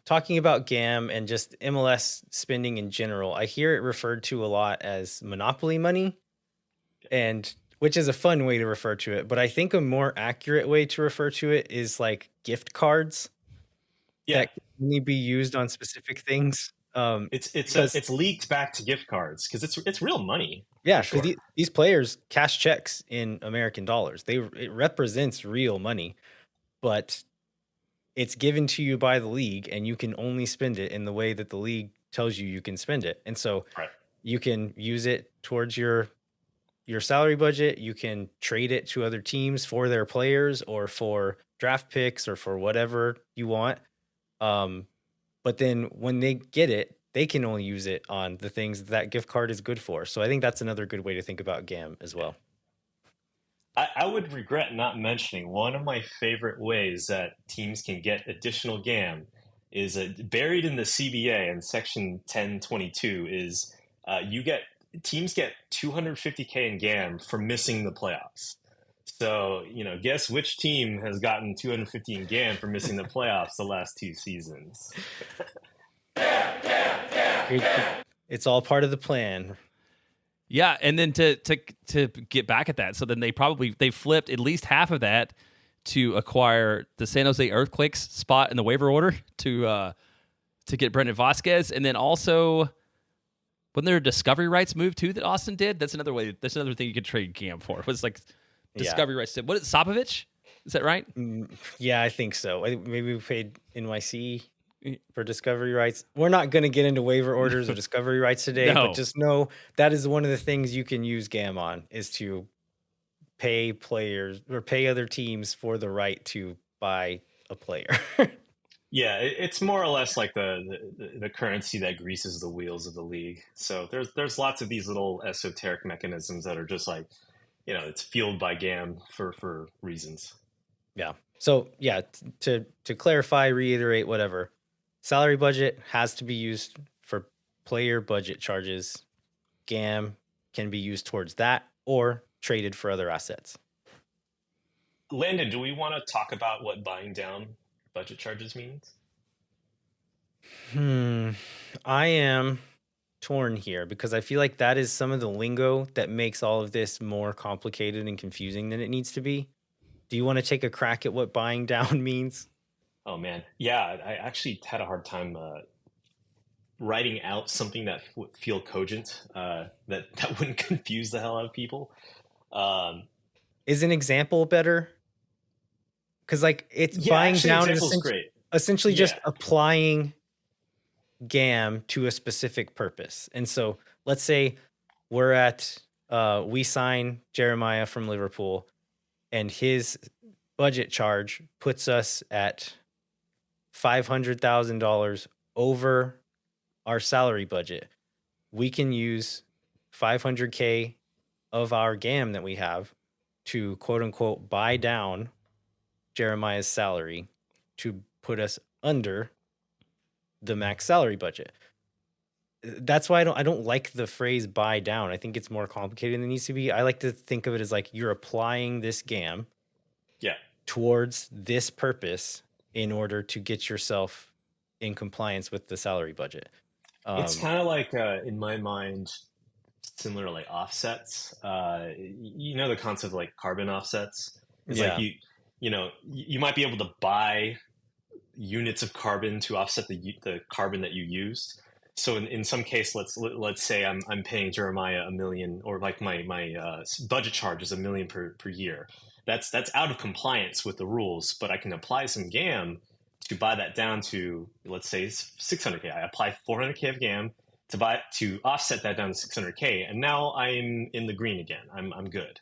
talking about GAM and just MLS spending in general, I hear it referred to a lot as monopoly money, and which is a fun way to refer to it. But I think a more accurate way to refer to it is like gift cards that can only be used on specific things. It's leaked back to gift cards because it's real money. Yeah, because these players cash checks in American dollars. It represents real money. But it's given to you by the league, and you can only spend it in the way that the league tells you can spend it. And so you can use it towards your salary budget. You can trade it to other teams for their players or for draft picks or for whatever you want. But then when they get it, they can only use it on the things that gift card is good for. So I think that's another good way to think about GAM as well. I would regret not mentioning one of my favorite ways that teams can get additional GAM is buried in the CBA in Section 1022 is teams get $250K in GAM for missing the playoffs. So, guess which team has gotten $250 in GAM for missing the playoffs the last 2 seasons? It's all part of the plan. Yeah, and then to get back at that, so then they flipped at least half of that to acquire the San Jose Earthquakes spot in the waiver order to get Brendan Vasquez, and then also wasn't there a discovery rights move too that Austin did? That's another way. That's another thing you could trade GAM for. It was like discovery rights. What is Sapovich? Is that right? Yeah, I think so. Maybe we paid NYC for discovery rights. We're not going to get into waiver orders or discovery rights today, No. but just know that is one of the things you can use GAM on, is to pay players or pay other teams for the right to buy a player. Yeah, it's more or less like the currency that greases the wheels of the league. So there's lots of these little esoteric mechanisms that are just like, it's fueled by GAM for reasons. Yeah. So yeah, to clarify, reiterate, whatever, salary budget has to be used for player budget charges. GAM can be used towards that or traded for other assets. Landon, do we want to talk about what buying down budget charges means? I am torn here because I feel like that is some of the lingo that makes all of this more complicated and confusing than it needs to be. Do you want to take a crack at what buying down means? Oh man, yeah, I actually had a hard time writing out something that would feel cogent, that wouldn't confuse the hell out of people. Is an example better? Because like it's Yeah, buying actually, down is example's great. essentially just Yeah. applying GAM to a specific purpose. And so let's say we're at we sign Jeremiah from Liverpool, and his budget charge puts us at $500,000 over our salary budget. We can use 500K of our GAM that we have to quote unquote buy down Jeremiah's salary to put us under the max salary budget. That's why I don't like the phrase buy down. I think it's more complicated than it needs to be. I like to think of it as like you're applying this GAM towards this purpose in order to get yourself in compliance with the salary budget. It's kind of like, in my mind, similar to like offsets. The concept of like carbon offsets. It's like you might be able to buy units of carbon to offset the carbon that you used. So in some case, let's say I'm paying Jeremiah $1 million, or like my budget charge is $1 million per year. That's out of compliance with the rules, but I can apply some GAM to buy that down to, let's say, 600K. I apply 400K of GAM to offset that down to 600K, and now I'm in the green again. I'm good.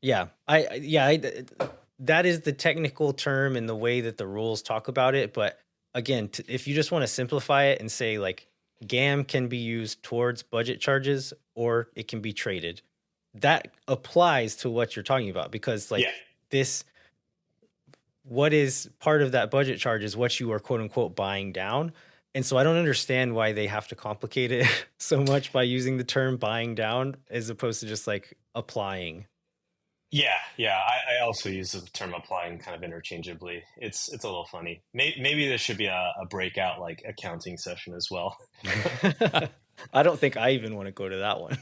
Yeah, that is the technical term and the way that the rules talk about it. But again, if you just want to simplify it and say like GAM can be used towards budget charges or it can be traded, that applies to what you're talking about, because like this, what is part of that budget charge is what you are quote unquote buying down. And so I don't understand why they have to complicate it so much by using the term buying down as opposed to just like applying. Yeah. I also use the term applying kind of interchangeably. It's a little funny. Maybe there should be a breakout like accounting session as well. I don't think I even want to go to that one.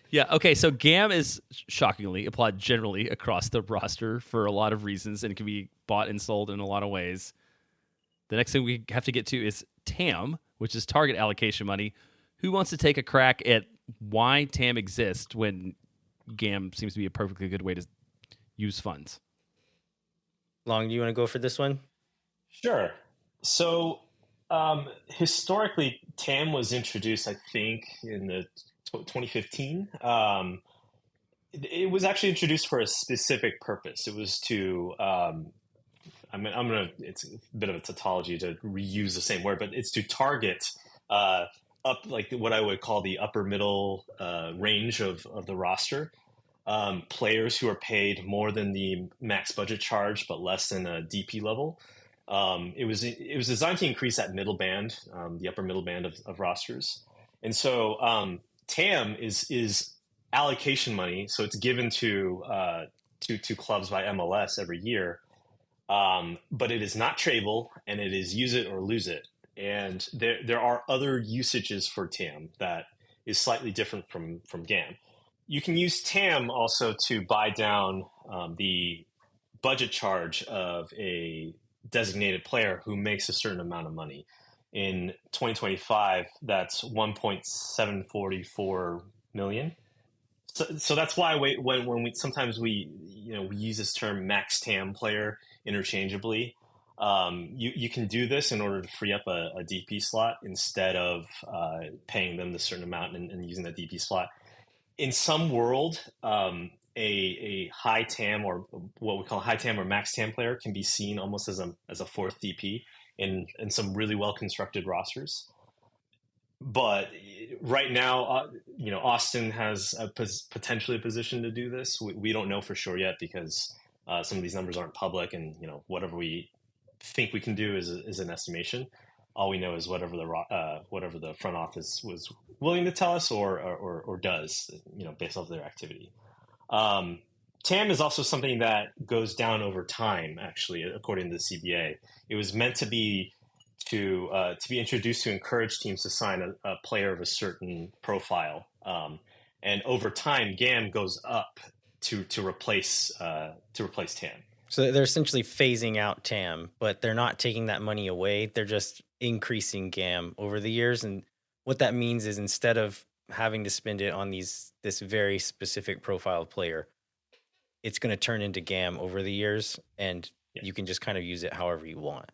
Yeah, okay, so GAM is shockingly applied generally across the roster for a lot of reasons, and it can be bought and sold in a lot of ways. The next thing we have to get to is TAM, which is target allocation money. Who wants to take a crack at why TAM exists when GAM seems to be a perfectly good way to use funds? Long, do you want to go for this one? Sure. So historically, TAM was introduced, I think, in the 2015. It was actually introduced for a specific purpose. It was to, it's a bit of a tautology to reuse the same word, but it's to target up like what I would call the upper middle range of the roster. Players who are paid more than the max budget charge, but less than a DP level. It was designed to increase that middle band, the upper middle band of rosters. And so TAM is allocation money, so it's given to clubs by MLS every year, but it is not tradable, and it is use it or lose it. And there are other usages for TAM that is slightly different from GAM. You can use TAM also to buy down the budget charge of a designated player who makes a certain amount of money. In 2025, that's 1.744 million. So that's why when we sometimes we use this term max TAM player interchangeably. You can do this in order to free up a DP slot instead of paying them the certain amount and using the DP slot. In some world, a high TAM or what we call high TAM or max TAM player can be seen almost as a fourth DP in some really well constructed rosters. But right now, Austin has potentially a position to do this. We don't know for sure yet because some of these numbers aren't public, and whatever we think we can do is an estimation. All we know is whatever the front office was willing to tell us or does, based off their activity. TAM is also something that goes down over time. Actually, according to the CBA, it was meant to be introduced to encourage teams to sign a player of a certain profile, and over time, GAM goes up to replace TAM. So they're essentially phasing out TAM, but they're not taking that money away. They're just increasing GAM over the years, and what that means is instead of having to spend it on this very specific profile player, it's going to turn into GAM over the years, and you can just kind of use it however you want.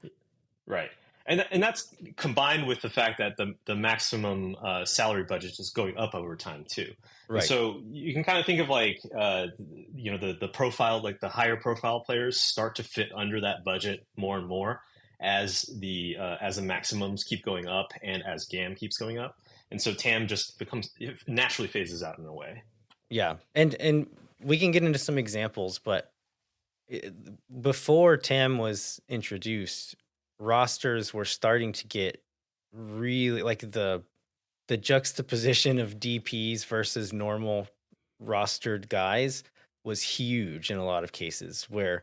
Right. And that's combined with the fact that the maximum salary budget is going up over time too. Right. And so you can kind of think of like the profile, like the higher profile players start to fit under that budget more and more as the maximums keep going up and as GAM keeps going up. And so TAM just naturally phases out in a way. Yeah, and we can get into some examples, but before TAM was introduced, rosters were starting to get really like the juxtaposition of DPs versus normal rostered guys was huge in a lot of cases, where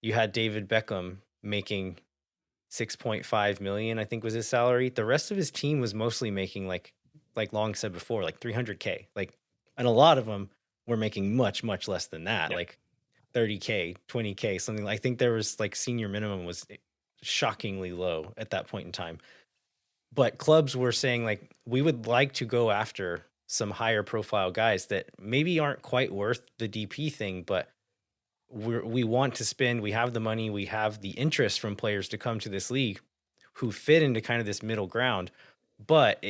you had David Beckham making 6.5 million, I think was his salary. The rest of his team was mostly making like Long said before, like 300K, and a lot of them were making much less than that, like 30K, 20K, something. I think there was like senior minimum was shockingly low at that point in time. But clubs were saying like, we would like to go after some higher profile guys that maybe aren't quite worth the DP thing, but we want to spend, we have the money, we have the interest from players to come to this league who fit into kind of this middle ground. But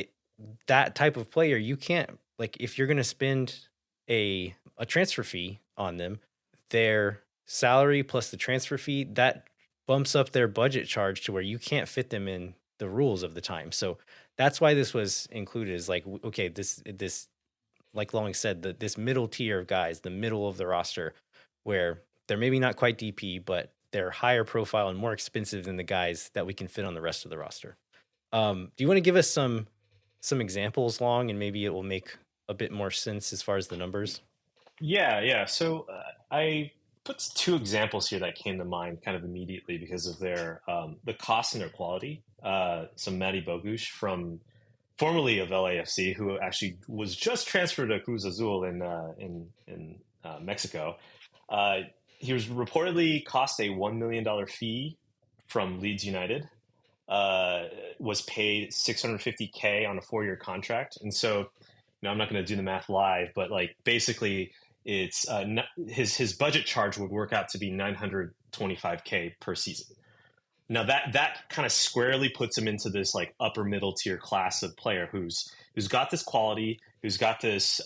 that type of player, you can't, like, if you're going to spend a transfer fee on them, their salary plus the transfer fee, that bumps up their budget charge to where you can't fit them in the rules of the time. So that's why this was included, is like, okay, this like Long said, this middle tier of guys, the middle of the roster, where they're maybe not quite DP, but they're higher profile and more expensive than the guys that we can fit on the rest of the roster. Do you want to give us some examples, Long, and maybe it will make a bit more sense as far as the numbers? Yeah. So I put two examples here that came to mind kind of immediately because of their the cost and their quality. So Matty Bogusz, from formerly of LAFC, who actually was just transferred to Cruz Azul in Mexico. He was reportedly cost a $1 million fee from Leeds United. Was paid $650K on a 4-year contract, and so I'm not going to do the math live, but like basically, it's his budget charge would work out to be $925K per season. Now that kind of squarely puts him into this like upper middle tier class of player who's got this quality, who's got this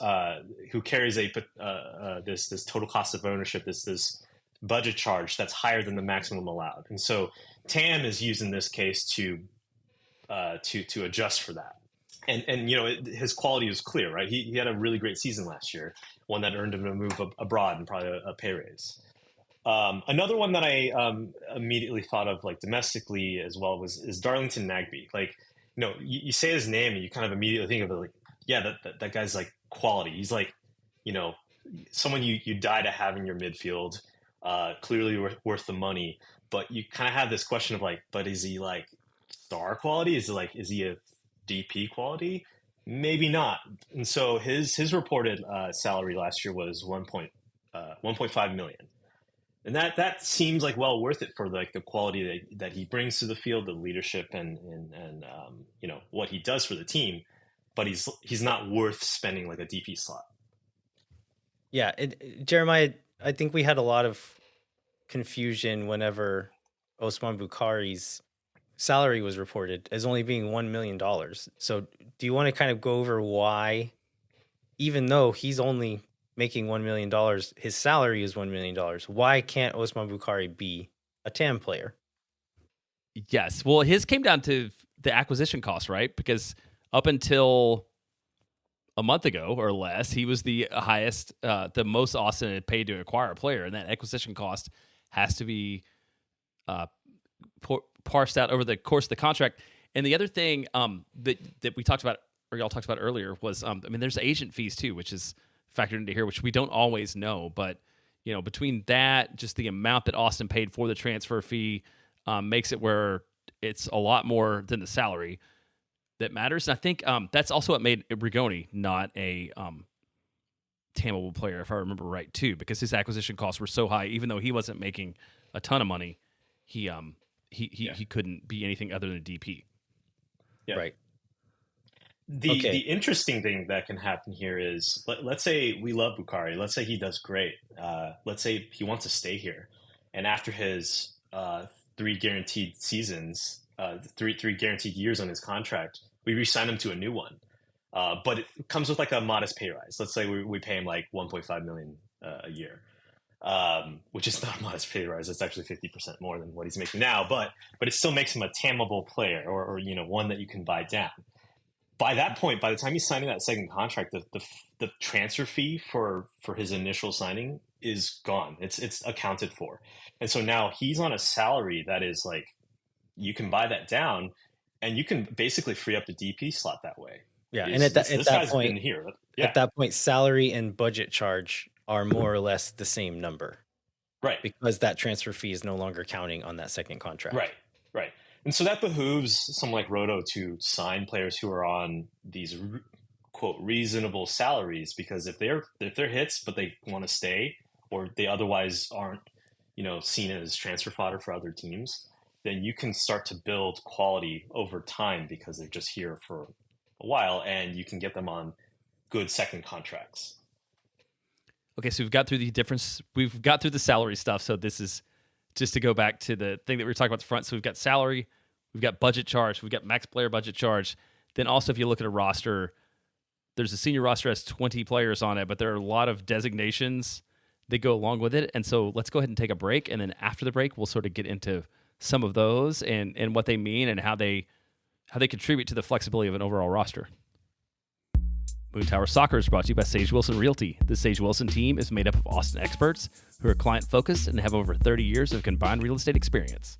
who carries this total cost of ownership, this budget charge that's higher than the maximum allowed. And so TAM is used in this case to adjust for that. And his quality was clear, right? He had a really great season last year, one that earned him a move abroad and probably a pay raise. Another one that I immediately thought of, like domestically as well, is Darlington Nagbe. Like, you say his name and you kind of immediately think of it like, yeah, that guy's like quality. He's like, someone you die to have in your midfield, clearly worth the money. But you kind of have this question of like, but is he like star quality? Is he a DP quality? Maybe not. And so his reported salary last year was 1.5 million. And that seems like well worth it for like the quality that he brings to the field, the leadership and what he does for the team. But he's not worth spending like a DP slot. Yeah, Jeremiah, I think we had a lot of confusion whenever Osman Bukhari's salary was reported as only being $1 million. So do you want to kind of go over why, even though he's only making $1 million, his salary is $1 million, why can't Osman Bukhari be a TAM player? Yes. Well, his came down to the acquisition cost, right? Because up until a month ago or less, he was the highest, the most Austin had paid to acquire a player, and that acquisition cost has to be parsed out over the course of the contract. And the other thing that we talked about, or y'all talked about earlier, was there's agent fees too, which is factored into here, which we don't always know. But between that, just the amount that Austin paid for the transfer fee makes it where it's a lot more than the salary that matters. And I think that's also what made Rigoni not a tammable player, if I remember right, too, because his acquisition costs were so high. Even though he wasn't making a ton of money, he couldn't be anything other than a DP. Yeah. Right. The interesting thing that can happen here is, let's say we love Bukhari. Let's say he does great. Let's say he wants to stay here, and after his 3 guaranteed seasons, three guaranteed years on his contract, we re-sign him to a new one. But it comes with like a modest pay rise. Let's say we pay him like 1.5 million a year, which is not a modest pay rise. It's actually 50% more than what he's making now. But it still makes him a tammable player, or one that you can buy down. By that point, by the time he's signing that second contract, the transfer fee for his initial signing is gone. It's accounted for, and so now he's on a salary that is like, you can buy that down, and you can basically free up the DP slot that way. Yeah, and at that point, been here. At that point, salary and budget charge are more or less the same number, right? Because that transfer fee is no longer counting on that second contract, right. And so that behooves someone like Roto to sign players who are on these quote reasonable salaries, because if they're hits but they want to stay, or they otherwise aren't seen as transfer fodder for other teams, then you can start to build quality over time because they're just here for a while, and you can get them on good second contracts. Okay, so we've got through the salary stuff. So this is just to go back to the thing that we were talking about at the front. So we've got salary, we've got budget charge, we've got max player budget charge. Then also, if you look at a roster, there's a senior roster has 20 players on it, but there are a lot of designations that go along with it. And so let's go ahead and take a break. And then after the break, we'll sort of get into some of those and what they mean and how they contribute to the flexibility of an overall roster. Moon Tower Soccer is brought to you by Sage Wilson Realty. The Sage Wilson team is made up of Austin experts who are client-focused and have over 30 years of combined real estate experience.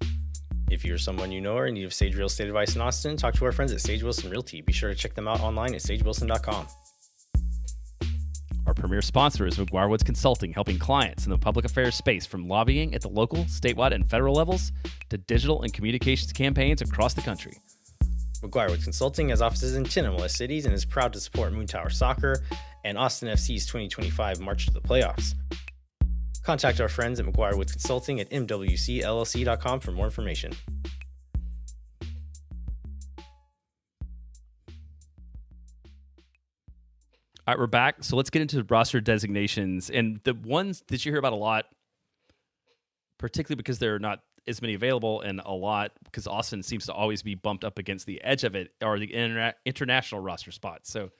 If you're someone you know or in need of Sage Real Estate advice in Austin, talk to our friends at Sage Wilson Realty. Be sure to check them out online at sagewilson.com. Our premier sponsor is McGuire Woods Consulting, helping clients in the public affairs space from lobbying at the local, statewide, and federal levels to digital and communications campaigns across the country. McGuire Woods Consulting has offices in 10 MLS cities and is proud to support Moon Tower Soccer and Austin FC's 2025 March to the Playoffs. Contact our friends at McGuire Woods Consulting at mwcllc.com for more information. All right, we're back. So let's get into roster designations. And the ones that you hear about a lot, particularly because there are not as many available, and a lot because Austin seems to always be bumped up against the edge of it, are the international roster spots. So,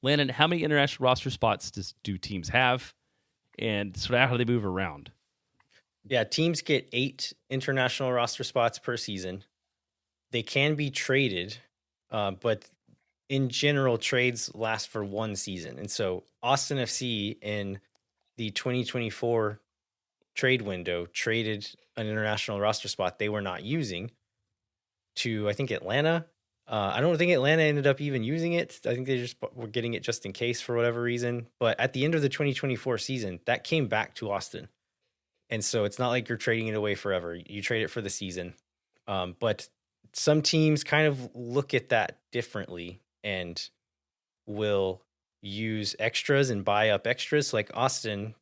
Landon, how many international roster spots do teams have, and sort of how do they move around? Yeah, teams get 8 international roster spots per season. They can be traded, but in general, trades last for 1 season. And so Austin FC in the 2024 trade window traded an international roster spot they were not using to, I think, Atlanta. I don't think Atlanta ended up even using it. I think they just were getting it just in case for whatever reason. But at the end of the 2024 season, that came back to Austin. And so it's not like you're trading it away forever. You trade it for the season. But some teams kind of look at that differently and will use extras and buy up extras. Like Austin,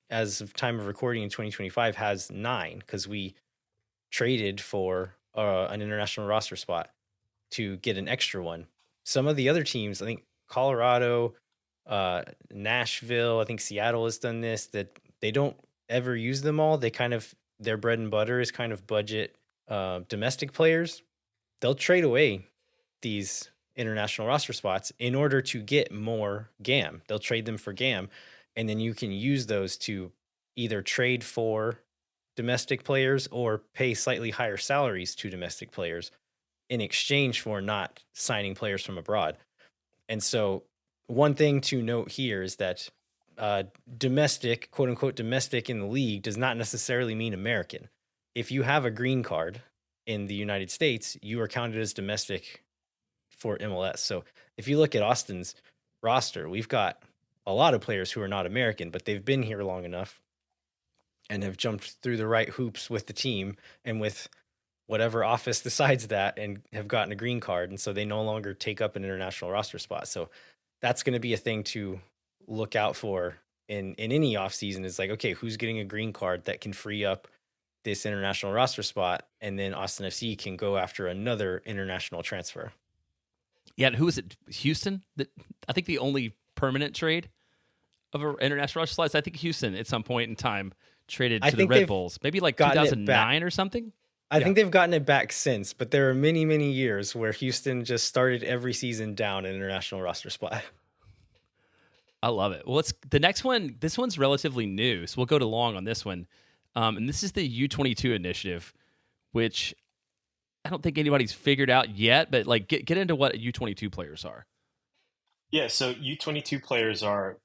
as of time of recording in 2025, has 9 because we traded for an international roster spot to get an extra one. Some of the other teams, I think Colorado, Nashville, I think Seattle has done this, that they don't ever use them all. They kind of their bread and butter is kind of budget domestic players, they'll trade away these international roster spots in order to get more GAM. They'll trade them for GAM, and then you can use those to either trade for domestic players or pay slightly higher salaries to domestic players in exchange for not signing players from abroad. And so one thing to note here is that domestic, quote unquote, domestic in the league does not necessarily mean American. If you have a green card in the United States, you are counted as domestic for MLS. So if you look at Austin's roster, we've got a lot of players who are not American, but they've been here long enough and have jumped through the right hoops with the team and with whatever office decides that, and have gotten a green card. And so they no longer take up an international roster spot. So that's going to be a thing to look out for in any offseason, is like, okay, who's getting a green card that can free up this international roster spot? And then Austin FC can go after another international transfer. Yeah, and who was it? Houston? I think the only permanent trade of an international roster slots, I think Houston at some point in time traded to the Red Bulls. Maybe like 2009 or something? I think they've gotten it back since, but there are many, many years where Houston just started every season down an international roster spot. I love it. Well, the next one. This one's relatively new, so we'll go to long on this one. And this is the U22 initiative, which I don't think anybody's figured out yet. But like, get into what U22 players are. Yeah, so U22 players are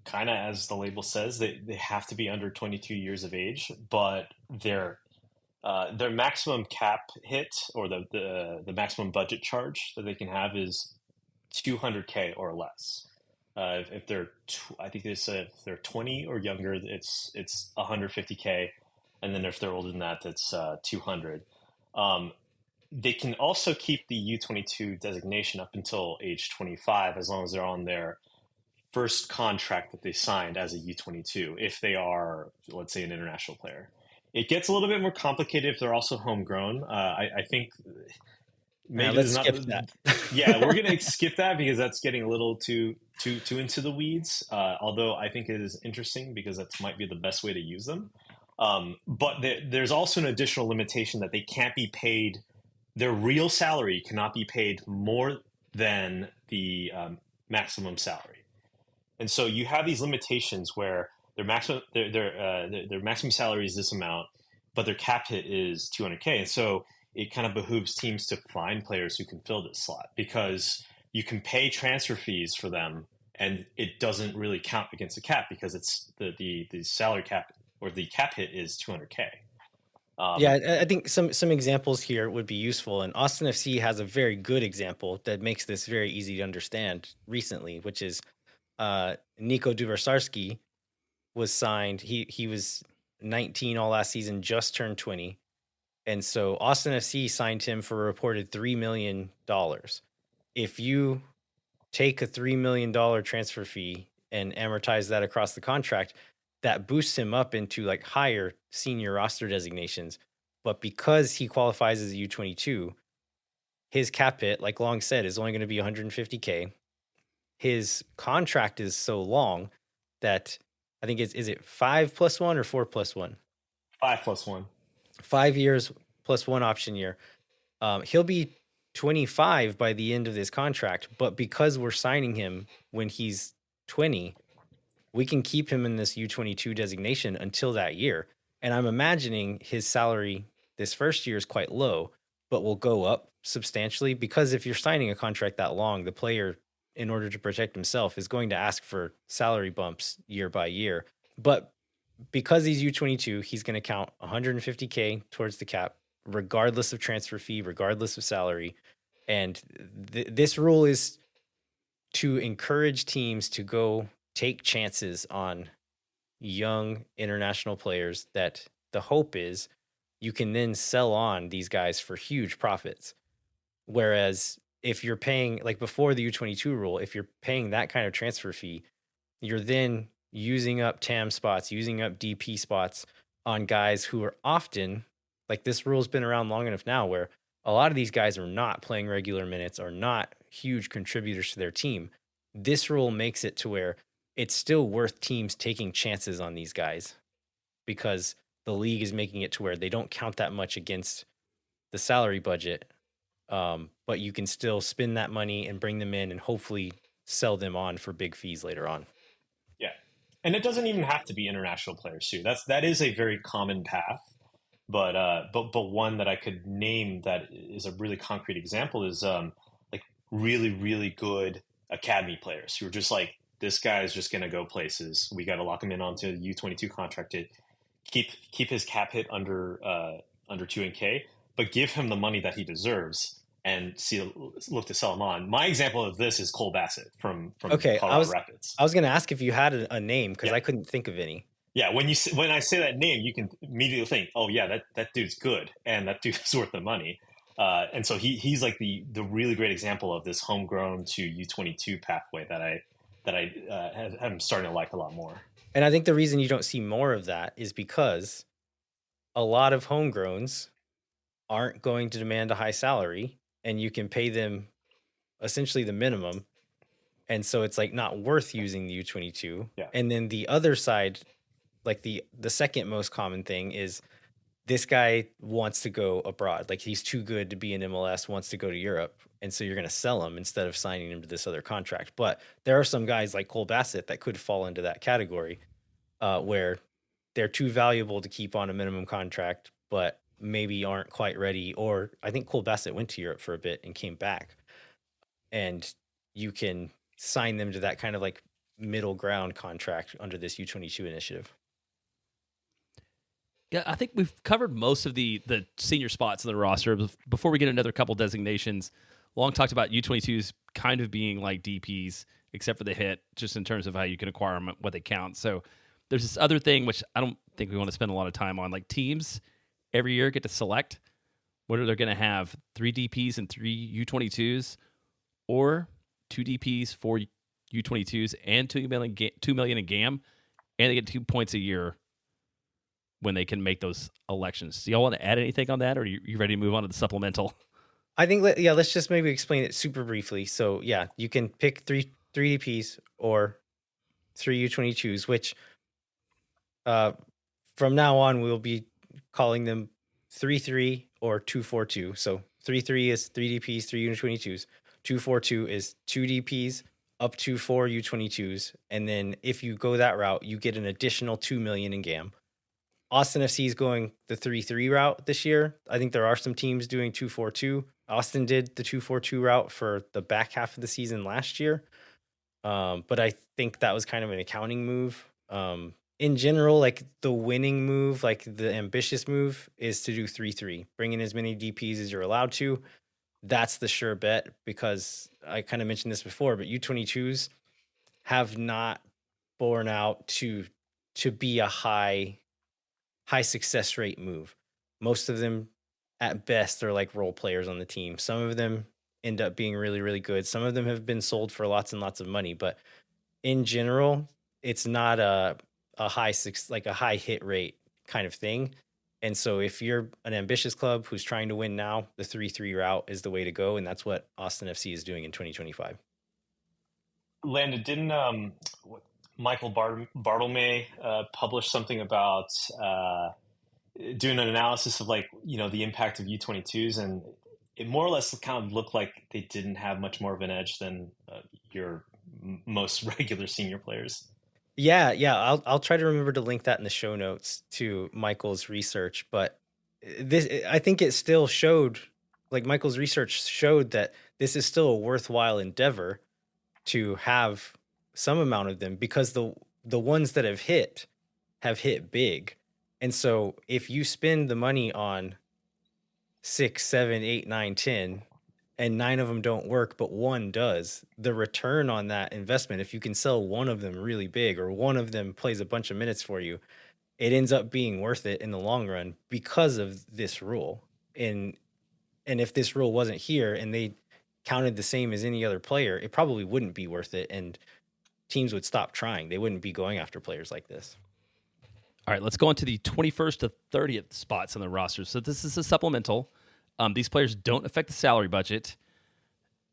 kind of, as the label says, they have to be under 22 years of age, but their maximum cap hit, or the maximum budget charge that they can have, is $200K or less. If they're, I think they said if they're 20 or younger, it's $150K, and then if they're older than that, it's $200. They can also keep the U22 designation up until age 25, as long as they're on their first contract that they signed as a U22, if they are, let's say, an international player. It gets a little bit more complicated if they're also homegrown. I think maybe let's skip that. Yeah, we're going to skip that because that's getting a little too into the weeds. Although I think it is interesting because that might be the best way to use them. But there's also an additional limitation that they can't be paid. Their real salary cannot be paid more than the maximum salary. And so you have these limitations where their maximum salary is this amount, but their cap hit is $200K. And so it kind of behooves teams to find players who can fill this slot, because you can pay transfer fees for them and it doesn't really count against the cap because it's the salary cap, or the cap hit, is $200K. I think some examples here would be useful, and Austin FC has a very good example that makes this very easy to understand recently, which is Nico Dubersarsky was signed. He was 19 all last season, just turned 20. And so Austin FC signed him for a reported $3 million. If you take a $3 million transfer fee and amortize that across the contract, that boosts him up into like higher senior roster designations. But because he qualifies as a U22, his cap hit, like Long said, is only going to be $150K. His contract is so long that I think is it 5+1 or 4+1? 5+1. 5 years plus one option year. He'll be 25 by the end of this contract, but because we're signing him when he's 20, we can keep him in this U22 designation until that year. And I'm imagining his salary this first year is quite low, but will go up substantially, because if you're signing a contract that long, the player, in order to protect himself, is going to ask for salary bumps year by year. But because he's U22, he's going to count $150K towards the cap, regardless of transfer fee, regardless of salary. And this rule is to encourage teams to go take chances on young international players that the hope is you can then sell on these guys for huge profits. Whereas if you're paying, like before the U22 rule, if you're paying that kind of transfer fee, you're then using up TAM spots, using up DP spots on guys who are often, like, this rule's been around long enough now where a lot of these guys are not playing regular minutes, are not huge contributors to their team. This rule makes it to where it's still worth teams taking chances on these guys, because the league is making it to where they don't count that much against the salary budget, but you can still spend that money and bring them in and hopefully sell them on for big fees later on. Yeah, and it doesn't even have to be international players too. That is a very common path, but one that I could name that is a really concrete example is like really really good academy players who are just like, this guy is just going to go places. We got to lock him in onto the U22 contract to keep his cap hit under 2K, but give him the money that he deserves and look to sell him on. My example of this is Cole Bassett from Colorado Rapids. I was going to ask if you had a name because Yeah. I couldn't think of any. Yeah, when I say that name, you can immediately think, oh yeah, that dude's good and that dude's worth the money. And so he's like the really great example of this homegrown to U22 pathway that I'm starting to like a lot more. And I think the reason you don't see more of that is because a lot of homegrowns aren't going to demand a high salary, and you can pay them essentially the minimum. And so it's like not worth using the U22. Yeah. And then the other side, like the second most common thing is this guy wants to go abroad. Like he's too good to be in MLS, wants to go to Europe. And so you're going to sell him instead of signing him to this other contract. But there are some guys like Cole Bassett that could fall into that category where they're too valuable to keep on a minimum contract, but maybe aren't quite ready. Or I think Cole Bassett went to Europe for a bit and came back. And you can sign them to that kind of like middle ground contract under this U22 initiative. Yeah, I think we've covered most of the senior spots in the roster. Before we get another couple designations, Long talked about U22s kind of being like DPs, except for the hit, just in terms of how you can acquire them, what they count. So there's this other thing, which I don't think we want to spend a lot of time on. Like teams every year get to select whether they're going to have 3 DPs and 3 U22s or 2 DPs, 4 U22s, and $2 million in GAM, and they get 2 points a year when they can make those elections. Do y'all want to add anything on that, or are you ready to move on to the supplemental? I think, let's just maybe explain it super briefly. So, yeah, you can pick 3 DPs or 3 U22s, which from now on we'll be calling them 3-3 or 2-4-2. So 3-3 is 3 DPs, 3 U22s. 2-4-2 is 2 DPs up to 4 U22s. And then if you go that route, you get an additional $2 million in GAM. Austin FC is going the 3-3 route this year. I think there are some teams doing 2-4-2. Austin did the 2-4-2 route for the back half of the season last year. But I think that was kind of an accounting move. In general, like the winning move, like the ambitious move is to do 3-3. Bring in as many DPs as you're allowed to. That's the sure bet, because I kind of mentioned this before, but U22s have not borne out to be a high success rate move. Most of them at best are like role players on the team. Some of them end up being really, really good. Some of them have been sold for lots and lots of money, but in general, it's not a high hit rate kind of thing. And so if you're an ambitious club who's trying to win now, the 3-3 route is the way to go. And that's what Austin FC is doing in 2025. Landon, didn't Michael Bartlemy publish something about doing an analysis of the impact of U22s, and it more or less kind of looked like they didn't have much more of an edge than your most regular senior players. Yeah. I'll try to remember to link that in the show notes to Michael's research. But I think it still showed, like Michael's research showed, that this is still a worthwhile endeavor to have some amount of them, because the ones that have hit big. And so if you spend the money on 6, 7, 8, 9, 10, and 9 of them don't work, but 1 does, the return on that investment, if you can sell 1 of them really big, or 1 of them plays a bunch of minutes for you, it ends up being worth it in the long run because of this rule. And if this rule wasn't here and they counted the same as any other player, it probably wouldn't be worth it. And teams would stop trying. They wouldn't be going after players like this. All right, let's go on to the 21st to 30th spots on the roster. So this is a supplemental. These players don't affect the salary budget.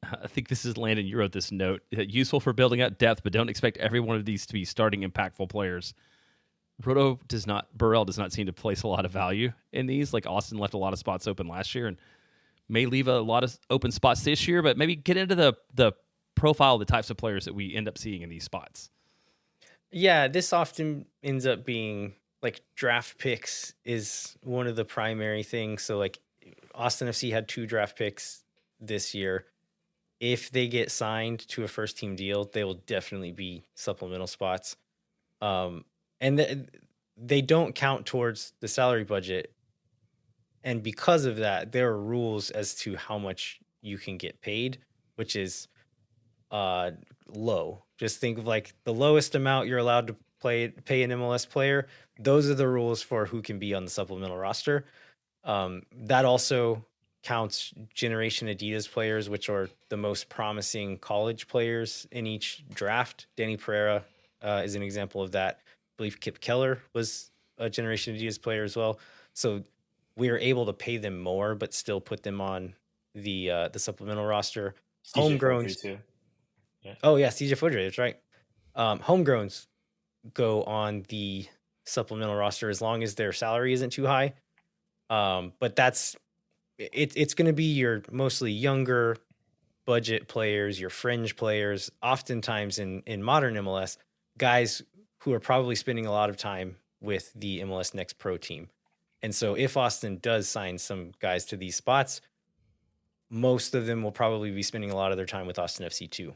I think this is Landon. You wrote this note. Useful for building out depth, but don't expect every one of these to be starting impactful players. Burrell does not seem to place a lot of value in these. Like Austin left a lot of spots open last year and may leave a lot of open spots this year, but maybe get into the profile of the types of players that we end up seeing in these spots. Yeah, this often ends up being like draft picks is one of the primary things. So like Austin FC had 2 draft picks this year. If they get signed to a first team deal, they will definitely be supplemental spots. And they don't count towards the salary budget. And because of that, there are rules as to how much you can get paid, which is low. Just think of like the lowest amount you're allowed to pay an MLS player. Those are the rules for who can be on the supplemental roster. That also counts Generation Adidas players, which are the most promising college players in each draft. Danny Pereira is an example of that. I believe Kip Keller was a Generation Adidas player as well. So we are able to pay them more, but still put them on the supplemental roster. Homegrown too. Yeah. Oh yeah, CJ Fodry, that's right. Homegrowns go on the supplemental roster as long as their salary isn't too high. But it's going to be your mostly younger budget players, your fringe players. Oftentimes in modern MLS, guys who are probably spending a lot of time with the MLS Next Pro team. And so if Austin does sign some guys to these spots, most of them will probably be spending a lot of their time with Austin FC too.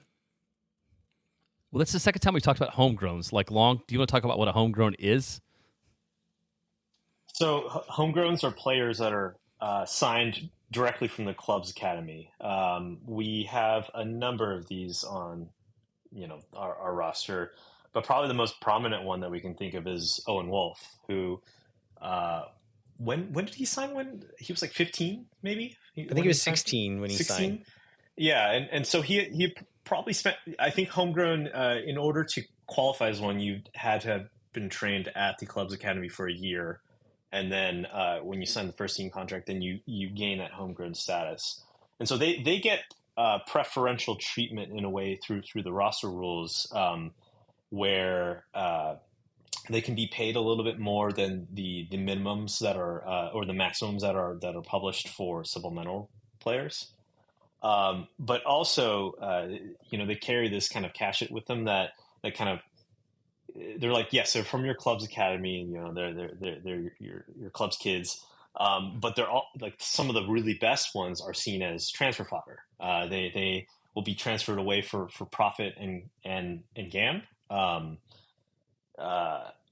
Well, that's the second time we talked about homegrowns. Like, Long, do you want to talk about what a homegrown is? So homegrowns are players that are signed directly from the club's academy. We have a number of these on, our roster, but probably the most prominent one that we can think of is Owen Wolf, who, when did he sign? When he was like 15, maybe? I think he was 16 when he 16? Signed. Yeah, and so he probably spent, I think, homegrown, in order to qualify as one, you had to have been trained at the club's academy for a year. And then when you sign the first team contract, then you gain that homegrown status. And so they get preferential treatment in a way through the roster rules, where they can be paid a little bit more than the minimums that are or the maximums that are published for supplemental players. But also, they carry this kind of cash it with them that kind of, they're like, yes, they're from your club's academy, and they're your club's kids. But they're all like, some of the really best ones are seen as transfer fodder. They will be transferred away for profit and GAM.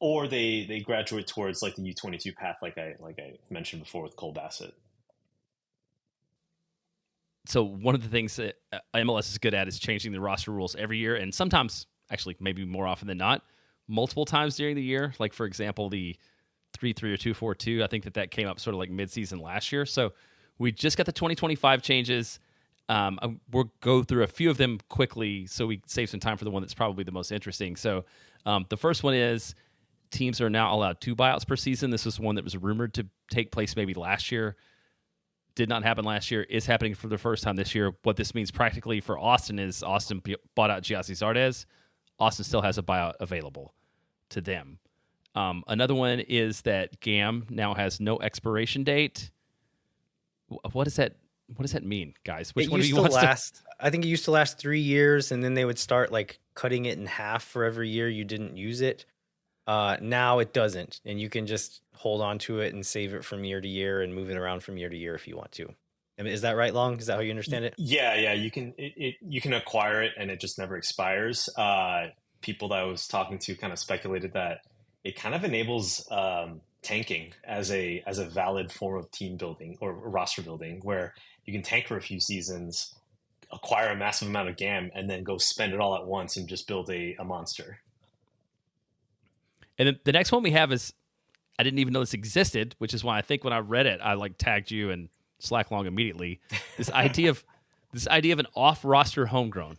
Or they graduate towards like the U22 path, like I mentioned before with Cole Bassett. So one of the things that MLS is good at is changing the roster rules every year, and sometimes, actually maybe more often than not, multiple times during the year. Like, for example, the 3-3 or 2-4-2, I think that came up sort of like mid-season last year. So we just got the 2025 changes. We'll go through a few of them quickly so we save some time for the one that's probably the most interesting. So the first one is teams are now allowed 2 buyouts per season. This was one that was rumored to take place maybe last year. Did not happen last year, is happening for the first time this year. What this means practically for Austin is Austin bought out Giassi Zardes. Austin still has a buyout available to them. Another one is that GAM now has no expiration date. What does that mean, guys? Which one of you wants to? I think it used to last 3 years, and then they would start like cutting it in half for every year you didn't use it. Now it doesn't, and you can just hold on to it and save it from year to year and move it around from year to year if you want to. I mean, is that right, Long? Is that how you understand it? Yeah. You can acquire it and it just never expires. People that I was talking to kind of speculated that it kind of enables tanking as a valid form of team building or roster building, where you can tank for a few seasons, acquire a massive amount of GAM, and then go spend it all at once and just build a monster. And then the next one we have is, I didn't even know this existed, which is why I think when I read it, I like tagged you and Slack Long immediately. This idea of an off-roster homegrown.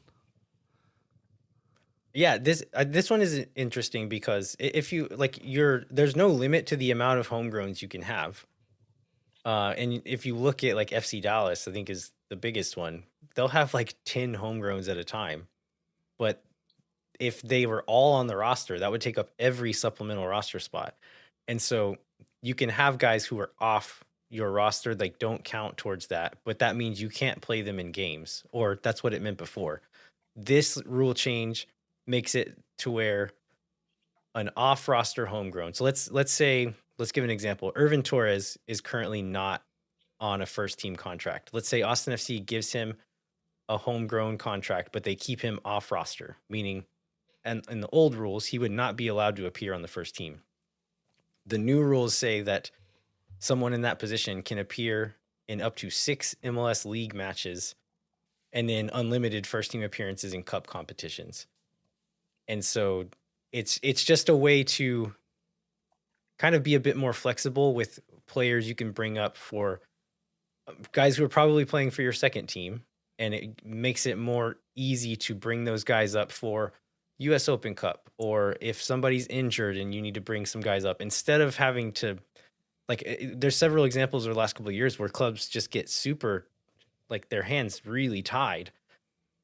Yeah, this one is interesting because if you there's no limit to the amount of homegrowns you can have. And if you look at like FC Dallas, I think is the biggest one. They'll have like 10 homegrowns at a time, but if they were all on the roster, that would take up every supplemental roster spot. And so you can have guys who are off your roster, like don't count towards that, but that means you can't play them in games, or that's what it meant before. This rule change makes it to where an off roster homegrown. So let's give an example. Irvin Torres is currently not on a first team contract. Let's say Austin FC gives him a homegrown contract, but they keep him off roster, meaning, and in the old rules, he would not be allowed to appear on the first team. The new rules say that someone in that position can appear in up to 6 MLS league matches and then unlimited first team appearances in cup competitions. And so it's just a way to kind of be a bit more flexible with players you can bring up for guys who are probably playing for your second team. And it makes it more easy to bring those guys up for US Open Cup, or if somebody's injured and you need to bring some guys up, instead of having to, like, there's several examples over the last couple of years where clubs just get super, like, their hands really tied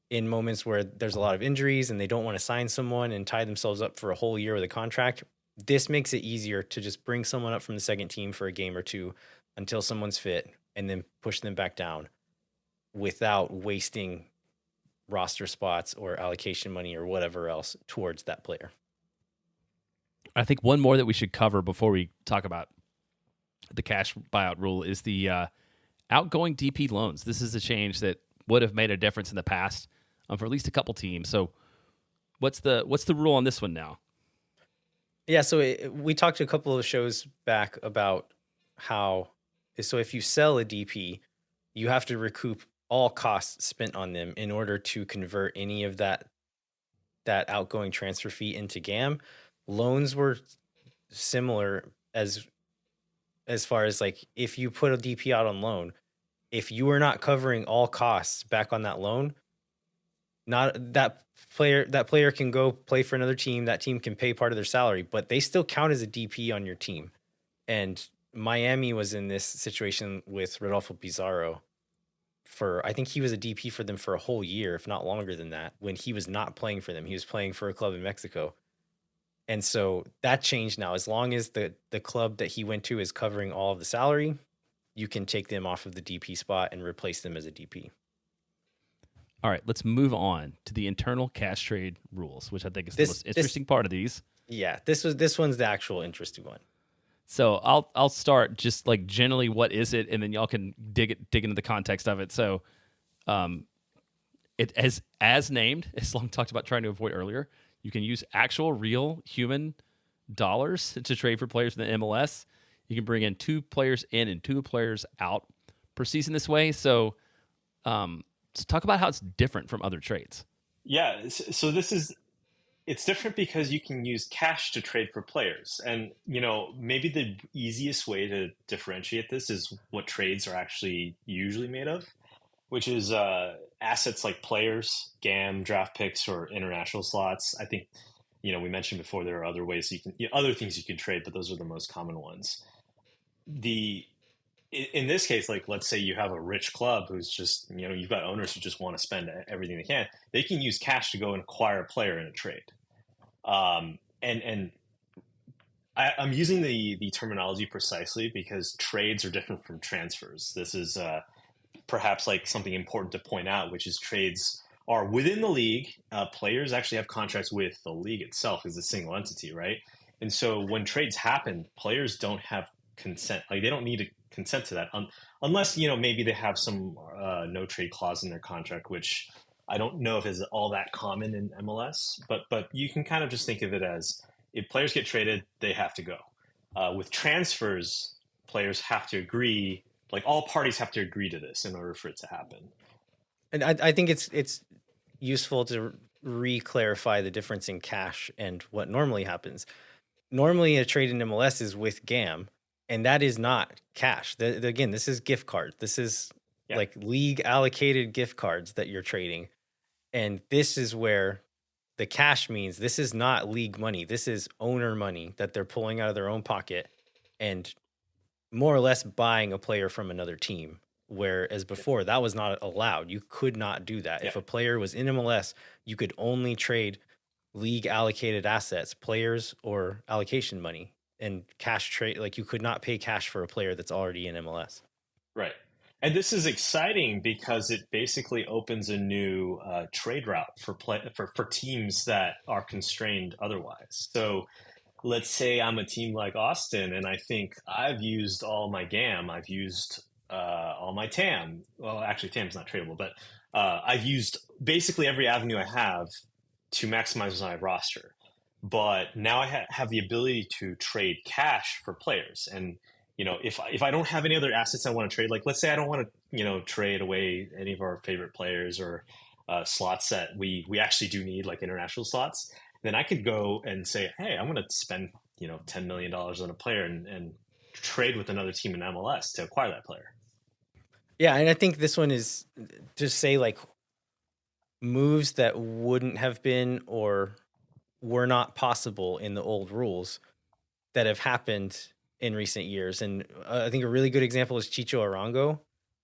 in moments where there's a lot of injuries and they don't want to sign someone and tie themselves up for a whole year with a contract. This makes it easier to just bring someone up from the second team for a game or two until someone's fit and then push them back down without wasting roster spots or allocation money or whatever else towards that player. I think one more that we should cover before we talk about the cash buyout rule is the outgoing DP loans. This is a change that would have made a difference in the past for at least a couple teams. So what's the rule on this one now? Yeah, so we talked to a couple of shows back about how, so if you sell a DP, you have to recoup all costs spent on them in order to convert any of that outgoing transfer fee into GAM. Loans were similar as far as, like, if you put a DP out on loan, if you are not covering all costs back on that loan, not that player can go play for another team. That team can pay part of their salary, but they still count as a DP on your team. And Miami was in this situation with Rodolfo Pizarro. I think he was a DP for them for a whole year, if not longer than that, when he was not playing for them. He was playing for a club in Mexico. And so that changed now. As long as the club that he went to is covering all of the salary, you can take them off of the DP spot and replace them as a DP. All right, let's move on to the internal cash trade rules, which I think is the most interesting part of these. Yeah, this one's the actual interesting one. So I'll start just like generally what is it, and then y'all can dig into the context of it. So, it as named, as Long talked about trying to avoid earlier, you can use actual real human dollars to trade for players in the MLS. You can bring in 2 players in and 2 players out per season this way. So, let's talk about how it's different from other trades. Yeah, so it's different because you can use cash to trade for players. And, maybe the easiest way to differentiate this is what trades are actually usually made of, which is assets like players, GAM, draft picks, or international slots. I think, we mentioned before there are other ways other things you can trade, but those are the most common ones. In this case, like, let's say you have a rich club who's just, you've got owners who just want to spend everything they can. They can use cash to go and acquire a player in a trade. And I'm using the terminology precisely because trades are different from transfers. This is perhaps like something important to point out, which is trades are within the league. Players actually have contracts with the league itself as a single entity, right? And so when trades happen, players don't have consent. Like, they don't need to consent to that unless, maybe they have some no trade clause in their contract, which I don't know if it's all that common in MLS, but you can kind of just think of it as if players get traded, they have to go. With transfers, players have to agree, like all parties have to agree to this in order for it to happen. And I think it's useful to re-clarify the difference in cash and what normally happens. Normally, a trade in MLS is with GAM, and that is not cash. Again, this is gift cards. This is like league allocated gift cards that you're trading. And this is where the cash means this is not league money. This is owner money that they're pulling out of their own pocket and more or less buying a player from another team. Whereas before, that was not allowed. You could not do that. If a player was in MLS, you could only trade league allocated assets, players or allocation money, and cash trade. Like you could not pay cash for a player that's already in MLS. Right. And this is exciting because it basically opens a new trade route for teams that are constrained otherwise. So let's say I'm a team like Austin, and I think I've used all my GAM, I've used all my TAM. Well, actually, TAM's not tradable, but I've used basically every avenue I have to maximize my roster. But now I have the ability to trade cash for players. And if I don't have any other assets I want to trade, like let's say I don't want to trade away any of our favorite players or slots that we actually do need, like international slots, then I could go and say, hey, I'm going to spend $10 million on a player and trade with another team in MLS to acquire that player. Yeah, and I think this one is to say like moves that wouldn't have been or were not possible in the old rules that have happened in recent years. And I think a really good example is Chicho Arango.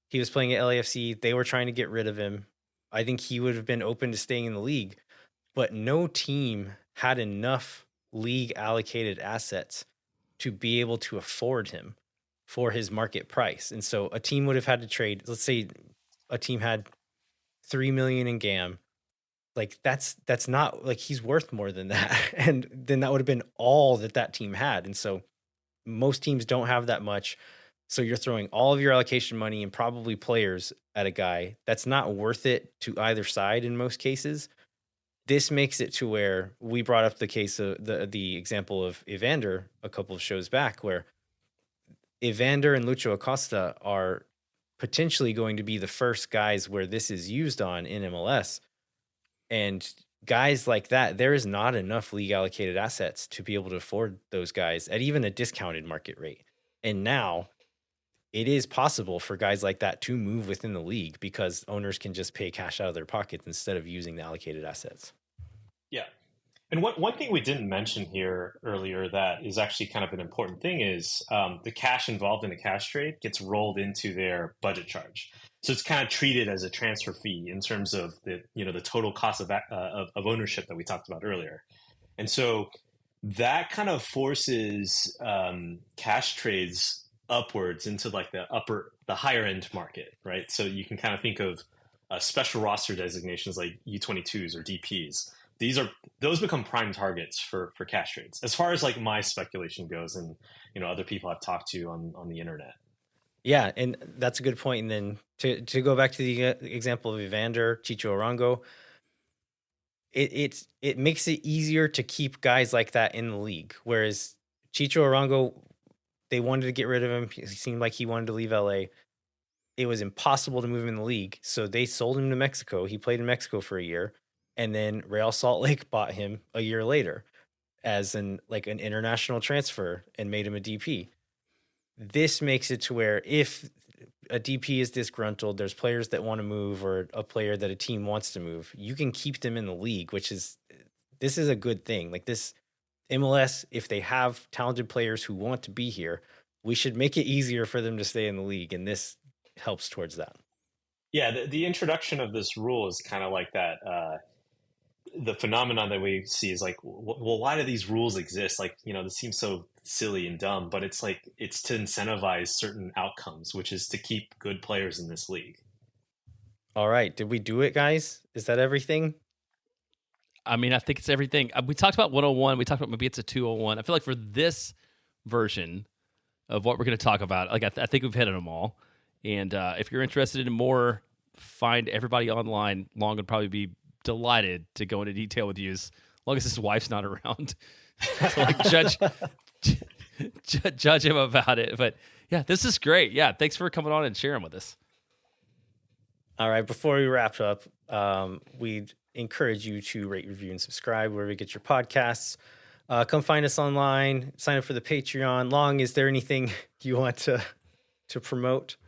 He was playing at LAFC. They were trying to get rid of him. I think he would have been open to staying in the league, but no team had enough league allocated assets to be able to afford him for his market price. And so a team would have had to trade, let's say a team had 3 million in GAM. Like that's not like he's worth more than that. And then that would have been all that team had. And so most teams don't have that much. So you're throwing all of your allocation money and probably players at a guy that's not worth it to either side in most cases. This makes it to where we brought up the case of the example of Evander a couple of shows back, where Evander and Lucho Acosta are potentially going to be the first guys where this is used on in MLS. And guys like that, there is not enough league allocated assets to be able to afford those guys at even a discounted market rate. And now it is possible for guys like that to move within the league because owners can just pay cash out of their pockets instead of using the allocated assets. Yeah. And one thing we didn't mention here earlier that is actually kind of an important thing is the cash involved in a cash trade gets rolled into their budget charge. So it's kind of treated as a transfer fee in terms of the total cost of ownership that we talked about earlier. And so that kind of forces cash trades upwards into like the higher end market, right? So you can kind of think of special roster designations like U22s or DPs. Those become prime targets for cash trades, as far as like my speculation goes, and other people I've talked to on the internet. Yeah, and that's a good point. And then to go back to the example of Evander, Chicho Arango, it makes it easier to keep guys like that in the league. Whereas Chicho Arango, they wanted to get rid of him. He seemed like he wanted to leave LA. It was impossible to move him in the league, so they sold him to Mexico. He played in Mexico for a year. And then Real Salt Lake bought him a year later as an international transfer and made him a DP. This makes it to where if a DP is disgruntled, there's players that want to move or a player that a team wants to move, you can keep them in the league, this is a good thing. Like this MLS, if they have talented players who want to be here, we should make it easier for them to stay in the league. And this helps towards that. Yeah, the introduction of this rule is kind of like that. The phenomenon that we see is like, well, why do these rules exist? Like, this seems so silly and dumb, but it's like, it's to incentivize certain outcomes, which is to keep good players in this league. All right. Did we do it, guys? Is that everything? I mean, I think it's everything. We talked about 101. We talked about maybe it's a 201. I feel like for this version of what we're going to talk about, like I think we've hit them all. And if you're interested in more, find everybody online. Long would probably be delighted to go into detail with you as long as his wife's not around to like judge him about it. But yeah, this is great. Yeah, thanks for coming on and sharing with us. All right, before we wrap up, we'd encourage you to rate, review, and subscribe wherever you get your podcasts. Come find us online, sign up for the Patreon. Long, is there anything you want to promote?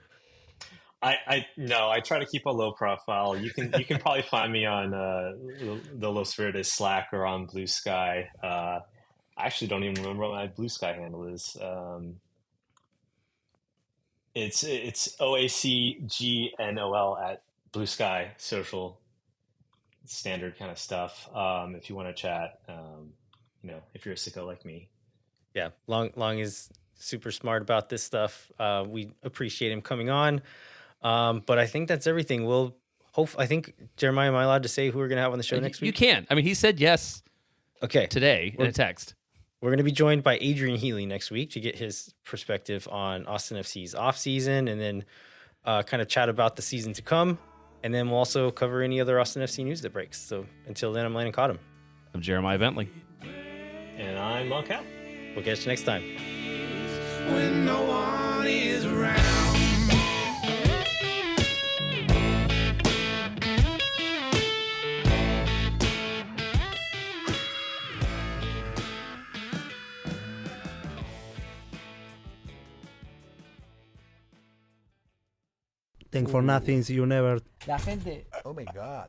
No, I try to keep a low profile. You can probably find me on the Los Verdes Slack or on Blue Sky. I actually don't even remember what my Blue Sky handle is. It's OACGNOL at Blue Sky Social. standard kind of stuff. If you want to chat, if you're a sicko like me. Yeah, Long is super smart about this stuff. We appreciate him coming on. But I think that's everything. I think, Jeremiah, am I allowed to say who we're going to have on the show next week? You can. I mean, he said yes today in a text. We're going to be joined by Adrian Healy next week to get his perspective on Austin FC's offseason, and then kind of chat about the season to come. And then we'll also cover any other Austin FC news that breaks. So until then, I'm Landon Cottam. I'm Jeremiah Bentley. And I'm Long Cal. We'll catch you next time. When no one is around. Think for nothing, you never. La gente Oh my God.